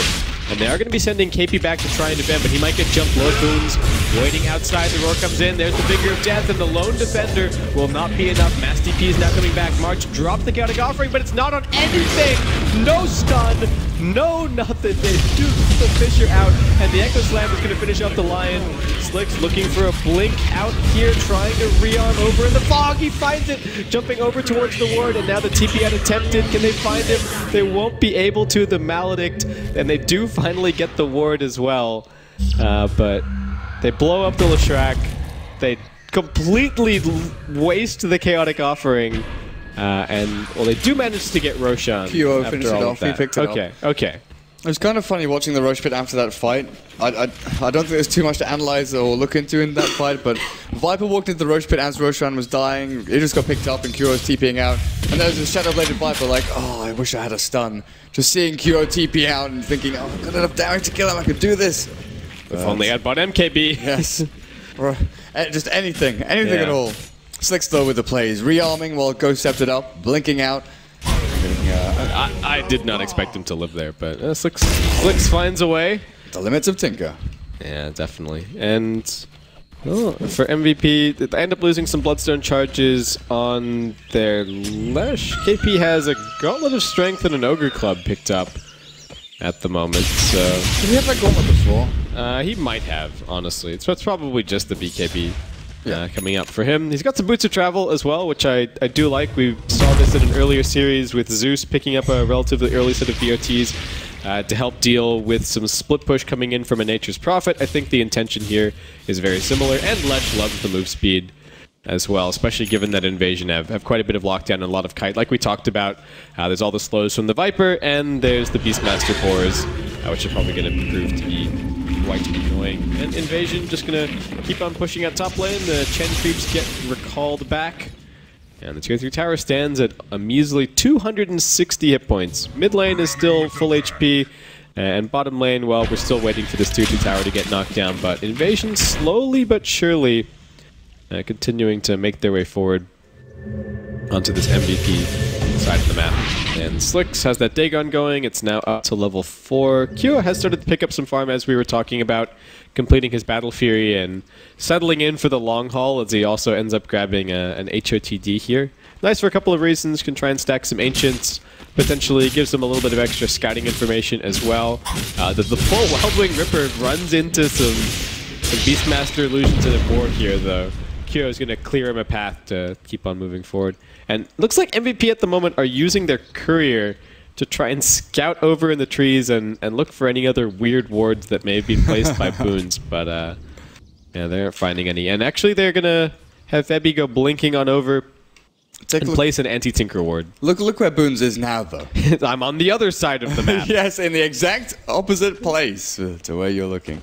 B: And they are going to be sending KP back to try and defend, but he might get jumped low. Boons waiting outside. The roar comes in. There's the Finger of Death, and the lone defender will not be enough. Masty P is now coming back. March dropped the chaotic offering, but it's not on anything. No stun, no nothing. They do the Fissure out, and the Echo Slam is going to finish off the Lion. Slick's looking for a blink out here, trying to re-arm over in the fog. He finds it, jumping over towards the ward, and now the TP out attempted. Can they find him? They won't be able to. The Maledict, and they do finally get the ward as well, but they blow up the Leshrac. They completely waste the chaotic offering, and well, they do manage to get Roshan.
A: QO finished it off. He picked it up.
B: Okay.
A: It was kind of funny watching the Roche Pit after that fight. I don't think there's too much to analyze or look into in that fight, but Viper walked into the Roche Pit as Roshan was dying. He just got picked up and QO was TPing out. And there's a Shadow-Bladed Viper like, oh, I wish I had a stun. Just seeing QO TP out and thinking, oh, I've got enough damage to kill him, I could do this.
B: If only I'd bought MKB.
A: Yes. Just anything at all. Slick's though with the plays, rearming while Ghost stepped it up, blinking out.
B: I did not expect him to live there, but Slicks finds a way.
A: The limits of Tinker.
B: Yeah, definitely. And Oh, for MVP, they end up losing some Bloodstone charges on their Lesh. KP has a Gauntlet of Strength and an Ogre Club picked up at the moment, so...
A: Did he have that Gauntlet before?
B: He might have, honestly. So it's probably just the BKB coming up for him. He's got some Boots of Travel as well, which I do like. We saw this in an earlier series with Zeus picking up a relatively early set of BOTs. To help deal with some split push coming in from a Nature's Prophet. I think the intention here is very similar, and Lesh loves the move speed as well, especially given that Invasion have quite a bit of lockdown and a lot of kite. Like we talked about, there's all the slows from the Viper, and there's the Beastmaster cores, which are probably going to prove to be quite annoying. And Invasion just going to keep on pushing at top lane. The Chen creeps get recalled back. And the tier 3 tower stands at a measly 260 hit points. Mid lane is still full HP, and bottom lane, well, we're still waiting for this tier 2 tower to get knocked down, but Invasion slowly but surely continuing to make their way forward onto this MVP side of the map. And Slicks has that Dagon going, it's now up to level 4. Kyo has started to pick up some farm as we were talking about, completing his Battle Fury and settling in for the long haul as he also ends up grabbing an HOTD here. Nice for a couple of reasons, can try and stack some Ancients, potentially gives them a little bit of extra scouting information as well. The full Wildwing Ripper runs into some Beastmaster illusions in a board here though. Kyo is going to clear him a path to keep on moving forward. And looks like MVP at the moment are using their Courier to try and scout over in the trees and look for any other weird wards that may have been placed by Boons, but yeah, they aren't finding any. And actually they're going to have Febby go blinking on over and place an anti-Tinker ward.
A: Look where Boons is now, though.
B: I'm on the other side of the map.
A: Yes, in the exact opposite place to where you're looking.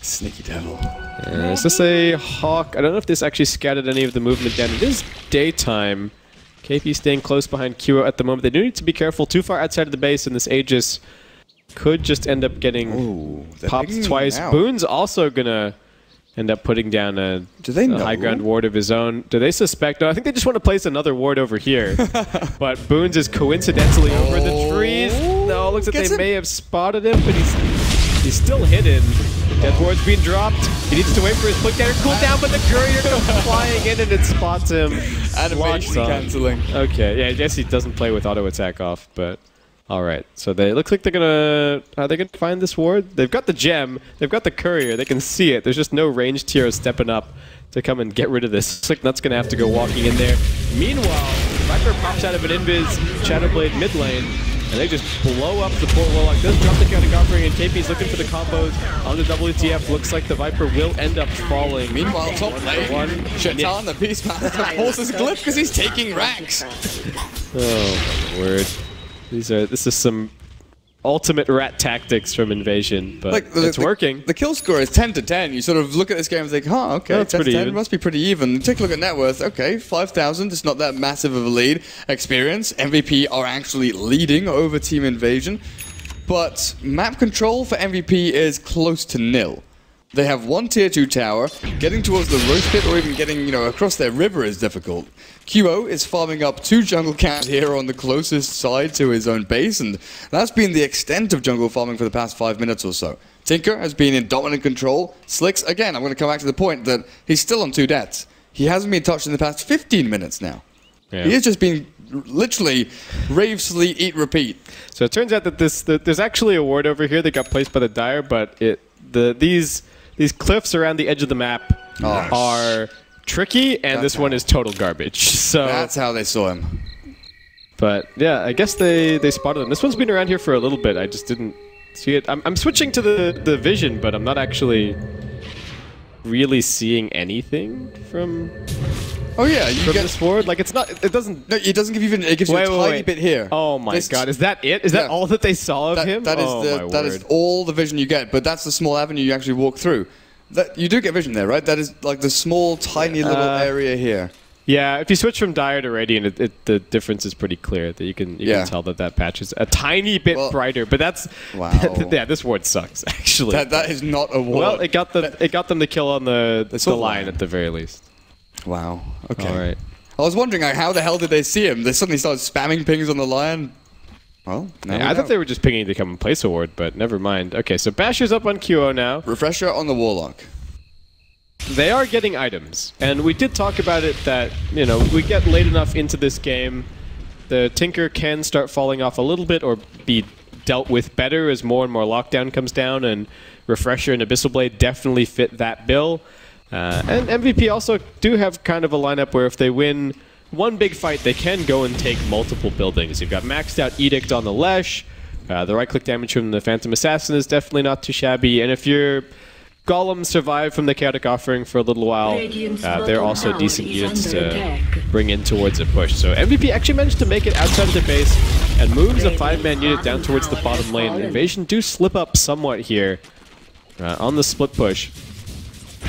A: Sneaky devil.
B: Is this a Hawk? I don't know if this actually scattered any of the movement down. It is daytime. KP staying close behind Kyo at the moment. They do need to be careful. Too far outside of the base, and this Aegis could just end up getting popped twice. Boone's also gonna end up putting down a high ground ward of his own. Do they suspect? No, I think they just want to place another ward over here. But Boone's is coincidentally over the trees. No, looks like they may have spotted him, but he's still hidden. Death ward's being dropped. He needs to wait for his quick counter cooldown, but the courier comes flying in and it spots him.
A: Animation cancelling.
B: Okay, yeah, I guess he doesn't play with auto attack off, but all right. So they looks like they're gonna. Are they gonna find this ward? They've got the gem. They've got the courier. They can see it. There's just no ranged hero stepping up to come and get rid of this. Looks like Nut's gonna have to go walking in there. Meanwhile, Viper pops out of an invis. Shadowblade mid lane. And they just blow up the poor Warlock. Does drop the counter offering, and KP's looking for the combos on the WTF. Looks like the Viper will end up falling.
A: Meanwhile, top lane, Shatan, the Beastmaster, pulls his glyph because he's taking ranks.
B: Oh, my word. This is some ultimate rat tactics from Invasion, but it's working.
A: The kill score is 10 to 10. You sort of look at this game and think, huh, okay, 10 to 10, it must be pretty even. Take a look at net worth. Okay, 5,000. It's not that massive of a lead. Experience, MVP are actually leading over Team Invasion. But map control for MVP is close to nil. They have one tier 2 tower. Getting towards the roast pit or even getting, across their river is difficult. QO is farming up 2 jungle camps here on the closest side to his own base, and that's been the extent of jungle farming for the past 5 minutes or so. Tinker has been in dominant control. Slicks, again, I'm going to come back to the point that he's still on 2 deaths. He hasn't been touched in the past 15 minutes now. Yeah. He has just been literally rave, sleep, eat, repeat.
B: So it turns out that there's actually a ward over here that got placed by the Dire, but these cliffs around the edge of the map are tricky, and this one is total garbage. So
A: that's how they saw him.
B: But yeah, I guess they spotted him. This one's been around here for a little bit. I just didn't see it. I'm switching to the vision, but I'm not actually really seeing anything from.
A: Oh yeah, you get
B: this ward. Like it's not. It doesn't.
A: No, it doesn't give you even. It gives you a tiny bit here.
B: Oh my god, is that it? Is that all that they saw of him?
A: That is all the vision you get. But that's the small avenue you actually walk through. You do get vision there, right? That is like the small, tiny little area here.
B: Yeah, if you switch from Dire to Radiant, the difference is pretty clear. That you can tell that patch is a tiny bit brighter. But that's yeah, this ward sucks actually.
A: That is not a ward.
B: Well, it got them the kill on the line at the very least.
A: Wow. Okay.
B: All right.
A: I was wondering how the hell did they see him? They suddenly started spamming pings on the lion. Well,
B: I thought they were just pinging to come and place a ward, but never mind. Okay, so Basher's up on QO now.
A: Refresher on the Warlock.
B: they are getting items. And we did talk about it that, you know, we get late enough into this game, the Tinker can start falling off a little bit or be dealt with better as more and more lockdown comes down, and Refresher and Abyssal Blade definitely fit that bill. And MVP also do have kind of a lineup where if they win one big fight, they can go and take multiple buildings. You've got maxed out Edict on the Lesh, the right-click damage from the Phantom Assassin is definitely not too shabby, and if your Golems survive from the Chaotic Offering for a little while, they're also decent units to bring in towards a push. So MVP actually managed to make it outside of the base and moves a 5-man unit down towards the bottom lane. Invasion do slip up somewhat here on the split push,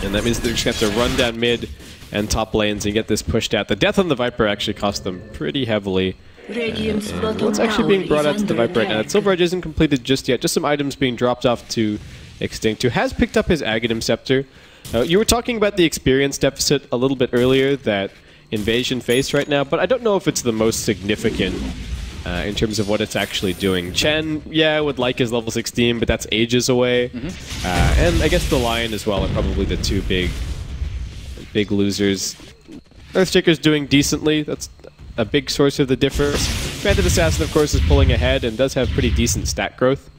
B: and that means they're just going to have to run down mid and top lanes and get this pushed out. The death on the Viper actually cost them pretty heavily. And what's actually being brought out to the Viper right now? That Silver Edge isn't completed just yet. Just some items being dropped off to Extinct, who has picked up his Aghanim Scepter. You were talking about the experience deficit a little bit earlier that Invasion face right now, but I don't know if it's the most significant in terms of what it's actually doing. Chen, yeah, would like his level 16, but that's ages away. And I guess the Lion as well are probably the two big losers. Earthshaker's doing decently. That's a big source of the difference. Phantom Assassin, of course, is pulling ahead and does have pretty decent stat growth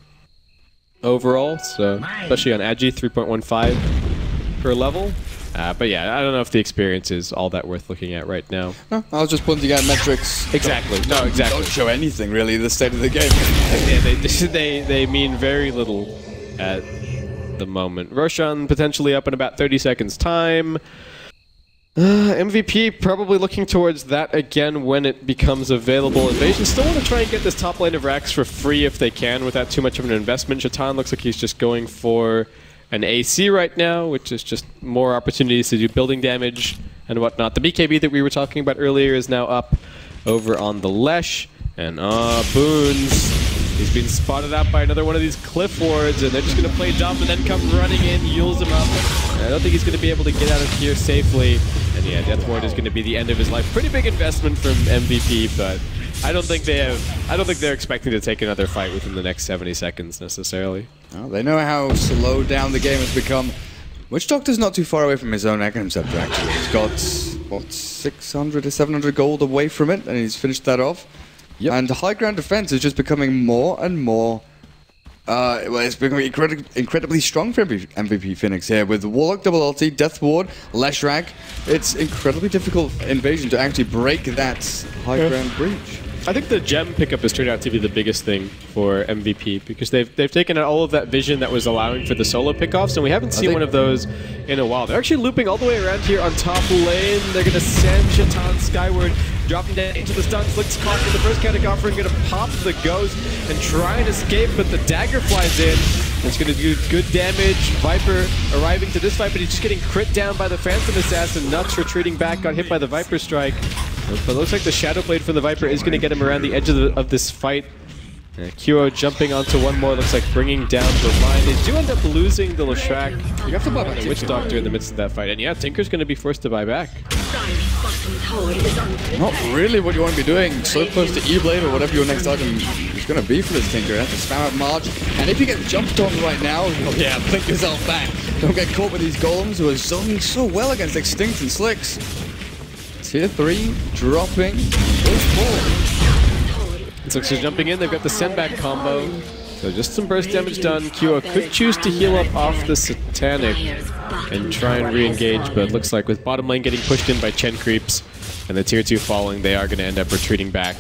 B: overall, so especially on Agi, 3.15 per level. But yeah, I don't know if the experience is all that worth looking at right now.
A: No, I was just pointing out metrics.
B: Exactly. No, exactly.
A: Don't show anything really. The state of the game.
B: Yeah, they mean very little at the moment. Roshan potentially up in about 30 seconds time. MVP probably looking towards that again when it becomes available. Invasion still want to try and get this top lane of Rax for free if they can without too much of an investment. Shaitan looks like he's just going for an AC right now, which is just more opportunities to do building damage and whatnot. The BKB that we were talking about earlier is now up over on the Lesh. And Boons, he's been spotted out by another one of these Cliff Wards, and they're just going to play dumb and then come running in, yules him up. I don't think he's going to be able to get out of here safely. And yeah, Death Ward is going to be the end of his life. Pretty big investment from MVP, but I don't think they're expecting to take another fight within the next 70 seconds necessarily.
A: Well, they know how slow down the game has become. Witch Doctor's not too far away from his own Aghanim Scepter, actually. He's got, what, 600 to 700 gold away from it, and he's finished that off. Yep. And high ground defense is just becoming more and more. Well, it's becoming incredibly strong for MVP Phoenix here with Warlock double ulti, Death Ward, Leshrac. It's incredibly difficult for Invasion to actually break that high ground breach.
B: I think the gem pickup has turned out to be the biggest thing for MVP because they've taken out all of that vision that was allowing for the solo pickoffs, and we haven't seen one of those in a while. They're actually looping all the way around here on top lane. They're going to send Shaitan skyward, dropping down into the stun. Slick's caught in the first Chaotic Offering, going to pop the Ghost and try and escape, but the dagger flies in. It's going to do good damage. Viper arriving to this fight, but he's just getting crit down by the Phantom Assassin. Nuts retreating back, got hit by the Viper Strike. But it looks like the Shadow Blade from the Viper is going to get him around the edge of this fight. QO jumping onto one more, looks like bringing down Vermine. They do end up losing the Leshrac. You have to buy back the Witch Doctor in the midst of that fight. And yeah, Tinker's going to be forced to buy back.
A: Not really what you want to be doing. So close to E-Blade or whatever your next item is going to be for this Tinker. You have to spam out March. And if you get jumped on right now, oh yeah, blink yourself back. Don't get caught with these Golems who are zoning so well against Extinct and Slicks. Tier 3 dropping.
B: Slicks is jumping in. They've got the send back combo. So just some burst damage done. QO could choose to heal up off the Satanic and try and re-engage, but it looks like with bottom lane getting pushed in by Chen creeps and the tier 2 falling, they are going to end up retreating back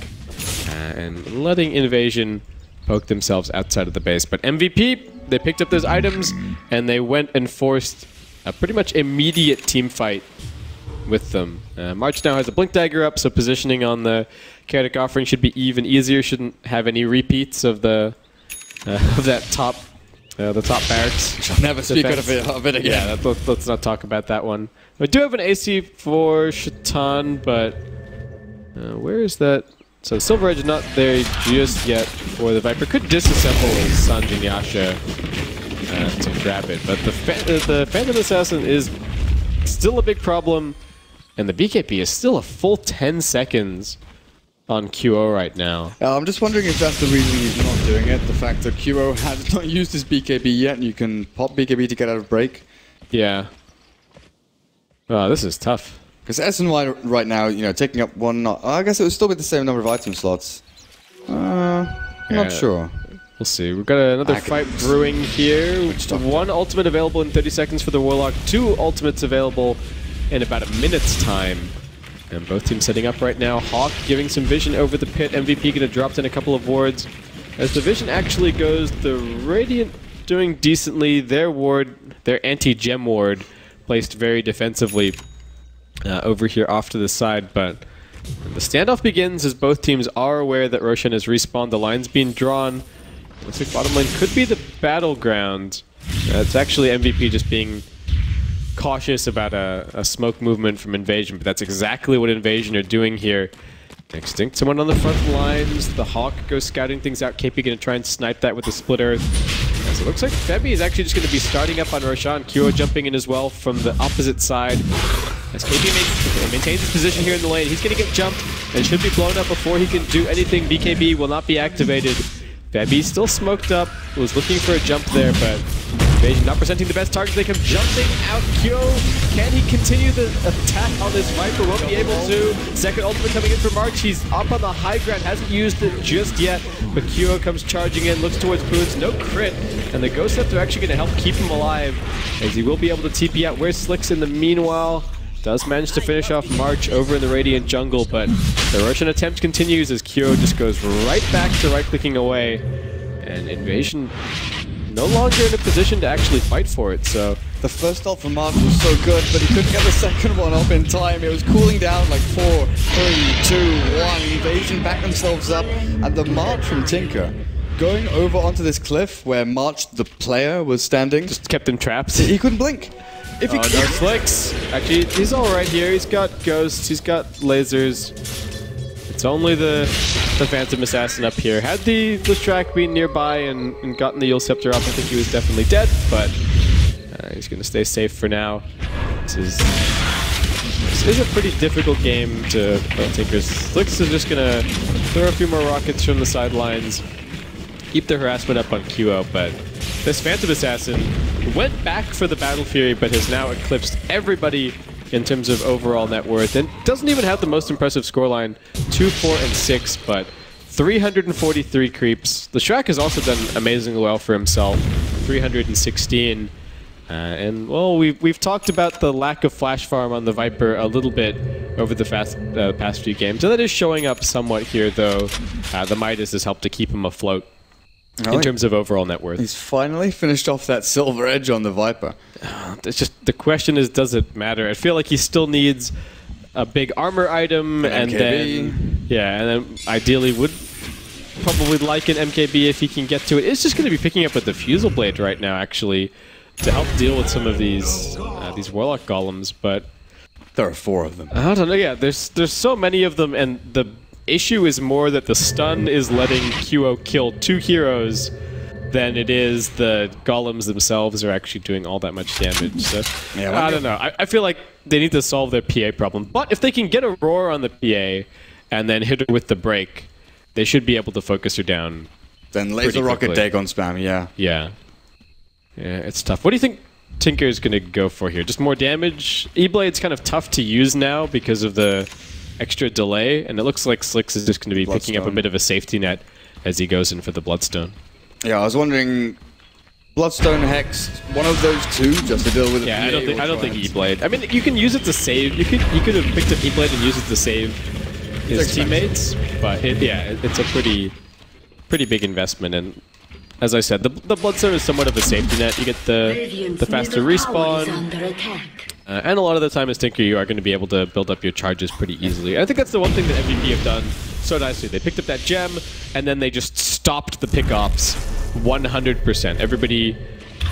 B: and letting Invasion poke themselves outside of the base. But MVP, they picked up those items and they went and forced a pretty much immediate team fight with them. March now has a Blink Dagger up, so positioning on the Chaotic Offering should be even easier. Shouldn't have any repeats of the that top barracks.
A: Shall never speak of it again.
B: Yeah, let's not talk about that one. We do have an AC for Shaitan, but where is that? So Silver Edge not there just yet for the Viper. Could disassemble Sanjin Yasha to grab it, but the Phantom Assassin is still a big problem, and the BKB is still a full 10 seconds on QO right now.
A: I'm just wondering if that's the reason he's not doing it. The fact that QO has not used his BKB yet, and you can pop BKB to get out of break.
B: Yeah. Oh, this is tough.
A: Because SNY right now, you know, taking up one. I guess it would still be the same number of item slots. Not sure.
B: We'll see. We've got another fight brewing here. One ultimate available in 30 seconds for the Warlock. 2 ultimates available in about a minute's time. And both teams setting up right now. Hawk giving some vision over the pit. MVP going to drop in a couple of wards. As the vision actually goes, the Radiant doing decently. Their ward, their anti-gem ward, placed very defensively over here off to the side. But the standoff begins as both teams are aware that Roshan has respawned. The line's being drawn. Looks like bottom lane could be the battleground. It's actually MVP just being cautious about a smoke movement from Invasion, but that's exactly what Invasion are doing here. Extinct someone on the front lines. The Hawk goes scouting things out. KP going to try and snipe that with the Split Earth. As it looks like Femi is actually just going to be starting up on Roshan. Kuro jumping in as well from the opposite side. As KP maintains his position here in the lane, he's going to get jumped and should be blown up before he can do anything. BKB will not be activated. Femi still smoked up, was looking for a jump there, but Invasion not presenting the best target. They come jumping out. Kyo, can he continue the attack on this Viper? Won't be able to. Second ultimate coming in for March. He's up on the high ground, hasn't used it just yet, but Kyo comes charging in, looks towards Boons, no crit, and the Ghost Scepter are actually going to help keep him alive, as he will be able to TP out. Where's Slicks in the meanwhile? Does manage to finish off March over in the Radiant jungle, but the Roshan attempt continues as Kyo just goes right back to right-clicking away, and Invasion no longer in a position to actually fight for it, so...
A: The first ult from March was so good, but he couldn't get the second one up in time. It was cooling down like 4, 3, 2, 1. Invasion backed themselves up, and the March from Tinker going over onto this cliff where March, the player, was standing.
B: Just kept him trapped.
A: He couldn't blink.
B: Oh, no Slicks. Actually, he's alright here. He's got ghosts, he's got lasers. It's only the Phantom Assassin up here. Had the Listrak been nearby and gotten the Yule Scepter off, I think he was definitely dead, but he's going to stay safe for now. This is a pretty difficult game to play Tinkers. Slicks is just going to throw a few more rockets from the sidelines, keep the harassment up on QO, but this Phantom Assassin went back for the Battle Fury, but has now eclipsed everybody in terms of overall net worth, and doesn't even have the most impressive scoreline, 2, 4, and 6, but 343 creeps. The Shrek has also done amazingly well for himself, 316. And, well, we've talked about the lack of flash farm on the Viper a little bit over the past few games, and that is showing up somewhat here, though. The Midas has helped to keep him afloat in terms of overall net worth.
A: He's finally finished off that silver edge on the Viper.
B: It's just, the question is, does it matter? I feel like he still needs a big armor item, and then ideally would probably like an MKB if he can get to it. It's just going to be picking up a Diffusal Blade right now, actually, to help deal with some of these Warlock golems, but
A: there are 4 of them.
B: I don't know. Yeah, there's so many of them, and the issue is more that the stun is letting QO kill 2 heroes than it is the golems themselves are actually doing all that much damage. So yeah, I don't know. I feel like they need to solve their PA problem. But if they can get a roar on the PA and then hit her with the break, they should be able to focus her down.
A: Then laser rocket Dagon spam, yeah.
B: Yeah, it's tough. What do you think Tinker is going to go for here? Just more damage? E-Blade's kind of tough to use now because of the extra delay, and it looks like Slicks is just going to be picking up a bit of a safety net as he goes in for the Bloodstone.
A: Yeah, I was wondering, Bloodstone, Hex, one of those 2 just to deal with.
B: Yeah, I don't think E-Blade. I mean, you can use it to save. You could have picked up E-Blade and used it to save his teammates, but it's a pretty big investment. And as I said, the Bloodstone is somewhat of a safety net. You get the faster respawn. And a lot of the time as Tinker, you are going to be able to build up your charges pretty easily. I think that's the one thing that MVP have done so nicely. They picked up that gem, and then they just stopped the pickoffs 100%. Everybody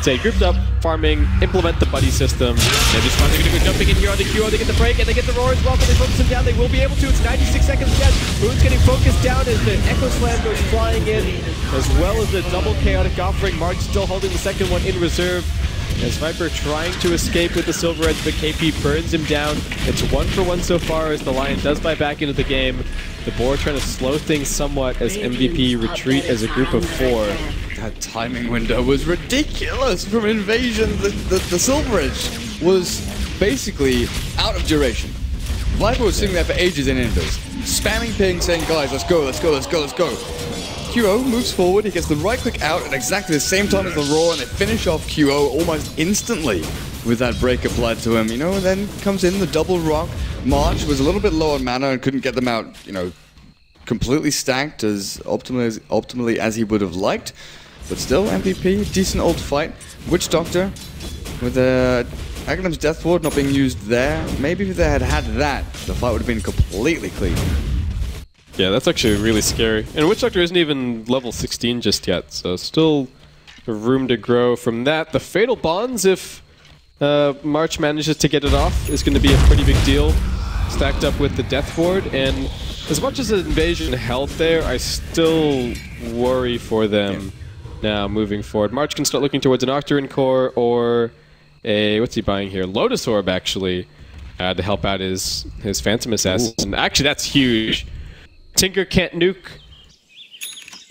B: say grouped up, farming, implement the buddy system. They're just finally going to go jumping in here on the QO. They get the break, and they get the roar as well, but they focus him down. They will be able to. It's 96 seconds left. Boon's getting focused down as the Echo Slam goes flying in, as well as the double chaotic offering. March still holding the second one in reserve. As Viper trying to escape with the Silver Edge, but KP burns him down. It's 1-for-1 so far as the Lion does buy back into the game. The Boar trying to slow things somewhat as MVP retreat as a group of 4.
A: That timing window was ridiculous from Invasion. The Silver Edge was basically out of duration. Viper was sitting there for ages in invis, spamming ping, saying, guys, let's go, let's go, let's go, let's go. QO moves forward, he gets the right click out at exactly the same time as the Roar, and they finish off QO almost instantly with that break applied to him. You know, and then comes in the double rock. March was a little bit low on mana and couldn't get them out, you know, completely stacked as optimally as he would have liked. But still, MVP, decent old fight. Witch Doctor with Aghanim's Death Ward not being used there. Maybe if they had had that, the fight would have been completely clean.
B: Yeah, that's actually really scary. And Witch Doctor isn't even level 16 just yet, so still room to grow from that. The Fatal Bonds, if March manages to get it off, is going to be a pretty big deal. Stacked up with the Death Ward, and as much as the Invasion held there, I still worry for them now moving forward. March can start looking towards an Octarine Core or a, what's he buying here? Lotus Orb, actually, to help out his Phantom Assassin. Actually, that's huge. Tinker can't nuke.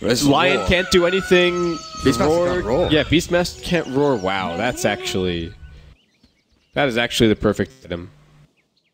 B: Lion can't do anything.
A: Beastmaster can't roar.
B: Yeah, Beastmaster can't roar. Wow, that is actually the perfect item.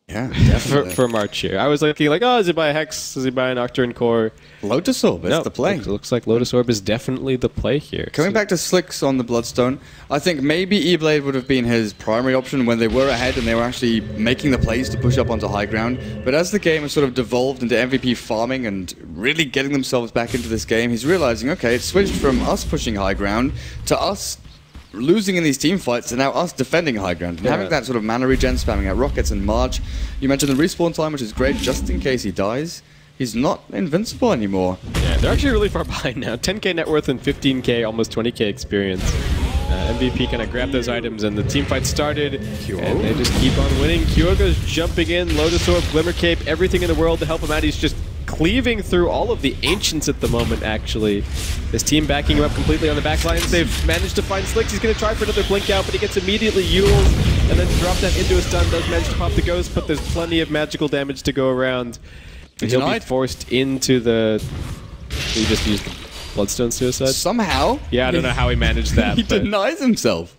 A: Yeah, definitely.
B: for March here. I was looking like, oh, does he buy a Hex? Does he buy an Octarine Core?
A: Lotus Orb is the play.
B: Looks like Lotus Orb is definitely the play here.
A: Coming back to Slicks on the Bloodstone, I think maybe E-Blade would have been his primary option when they were ahead and they were actually making the plays to push up onto high ground. But as the game has sort of devolved into MVP farming and really getting themselves back into this game, he's realizing, okay, it's switched from us pushing high ground to us losing in these team fights, and now us defending high ground. And having that sort of mana regen, spamming out rockets and March. You mentioned the respawn time, which is great, just in case he dies. He's not invincible anymore.
B: Yeah, they're actually really far behind now. 10k net worth and 15k, almost 20k experience. MVP kind of grabbed those items, and the team fight started, and they just keep on winning. Kyogo's jumping in, Lotus Orb, Glimmer Cape, everything in the world to help him out. He's just cleaving through all of the Ancients at the moment, actually. His team backing him up completely on the back lines. They've managed to find Slicks. He's going to try for another blink out, but he gets immediately Yules, and then drop that into a stun. Does manage to pop the Ghost, but there's plenty of magical damage to go around. And he'll be forced into the... He just used the Bloodstone Suicide?
A: Somehow.
B: Yeah, I don't know how he managed that.
A: He denies himself.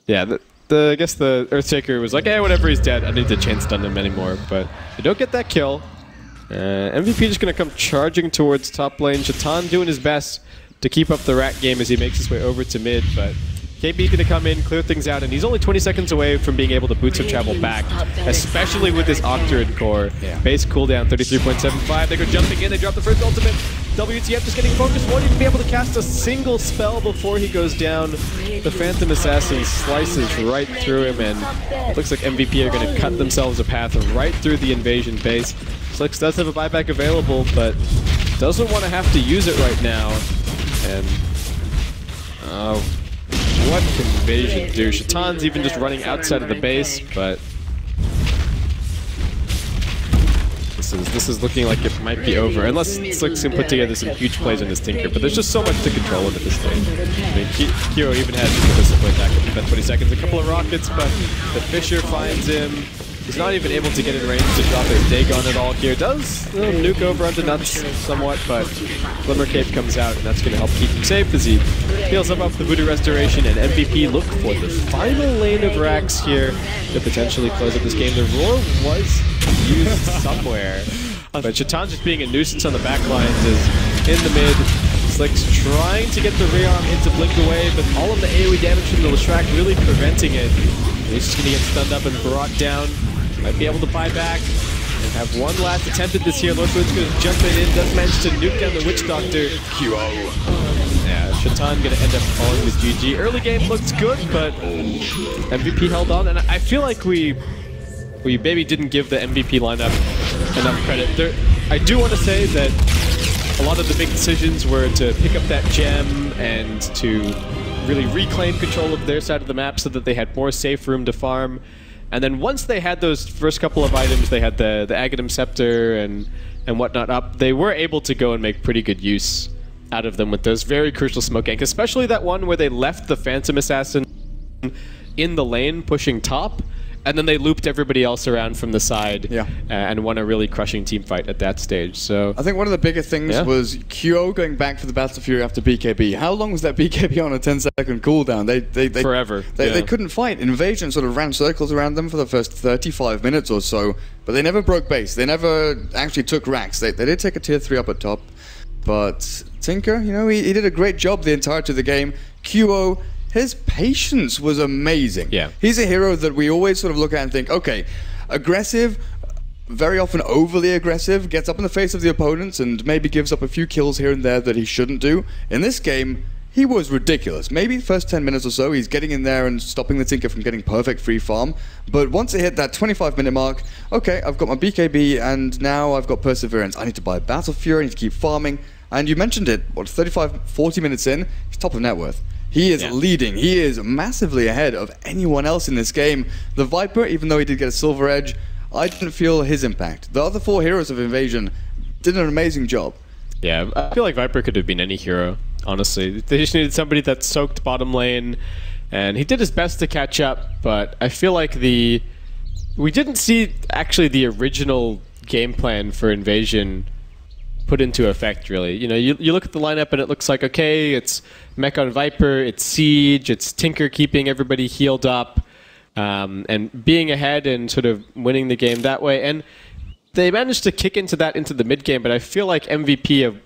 B: Yeah, I guess the Earthshaker was like, hey, whatever, he's dead. I don't need to chain stun him anymore. But they don't get that kill. MVP just going to come charging towards top lane. Shaitan doing his best to keep up the rat game as he makes his way over to mid, but KB's going to come in, clear things out, and he's only 20 seconds away from being able to boots of travel back, especially with this Octarine Core. Base cooldown 33.75. They go jumping in, they drop the first ultimate. WTF just getting focused, won't even be able to cast a single spell before he goes down. The Phantom Assassin slices right through him, and it looks like MVP are going to cut themselves a path right through the invasion base. Slicks does have a buyback available, but doesn't want to have to use it right now. And what can Invasion do? Shaitan's even just running outside of the base, but this is looking like it might be over, unless Slicks can put together some huge plays on this Tinker. But there's just so much to control at this stage. I mean, Kyo even has the discipline back up in about 20 seconds. A couple of rockets, but the Fisher finds him. He's not even able to get in range to drop his Dagon at all here. Does nuke over onto Nuts somewhat, but Glimmer Cape comes out, and that's going to help keep him safe as he heals up off the Voodoo Restoration, and MVP look for the final lane of racks here to potentially close up this game. The Roar was used somewhere, but Shaitan just being a nuisance on the back lines is in the mid. Slicks trying to get the rearm into Blink Away, but all of the AoE damage from the Leshrac really preventing it. He's just going to get stunned up and brought down. Might be able to buy back and have one last attempt at this here. Lordwood's going to jump in, does manage to nuke down the Witch Doctor. QO. Yeah, Shaitan going to end up falling with GG. Early game looked good, but MVP held on, and I feel like we maybe didn't give the MVP lineup enough credit. I do want to say that a lot of the big decisions were to pick up that gem and to really reclaim control of their side of the map so that they had more safe room to farm. And then once they had those first couple of items, they had the Aghanim Scepter and whatnot up, they were able to go and make pretty good use out of them with those very crucial smoke ganks, especially that one where they left the Phantom Assassin in the lane pushing top, And then they looped everybody else around from the side
A: Yeah.
B: And won a really crushing team fight at that stage. So
A: I think one of the bigger things was QO going back for the Battle Fury after BKB. How long was that BKB on a 10-second cooldown? They
B: forever.
A: They couldn't fight. Invasion sort of ran circles around them for the first 35 minutes or so, but they never broke base. They never actually took racks. They did take a tier 3 up at top, but Tinker, you know, he did a great job the entirety of the game. QO, his patience was amazing.
B: Yeah.
A: He's a hero that we always sort of look at and think, okay, aggressive, very often overly aggressive, gets up in the face of the opponents and maybe gives up a few kills here and there that he shouldn't do. In this game, he was ridiculous. Maybe the first 10 minutes or so, he's getting in there and stopping the Tinker from getting perfect free farm. But once it hit that 25-minute mark, okay, I've got my BKB and now I've got Perseverance. I need to buy Battle Fury, I need to keep farming. And you mentioned it, what, 35, 40 minutes in, he's top of net worth. He is leading. He is massively ahead of anyone else in this game. The Viper, even though he did get a silver edge, I didn't feel his impact. The other 4 heroes of Invasion did an amazing job.
B: Yeah, I feel like Viper could have been any hero, honestly. They just needed somebody that soaked bottom lane, and he did his best to catch up, but I feel like we didn't see actually the original game plan for Invasion put into effect, really. You know, you look at the lineup and it looks like, okay, it's Mech on Viper, it's Siege, it's Tinker keeping everybody healed up, and being ahead and sort of winning the game that way. And they managed to kick into the mid game, but I feel like MVP of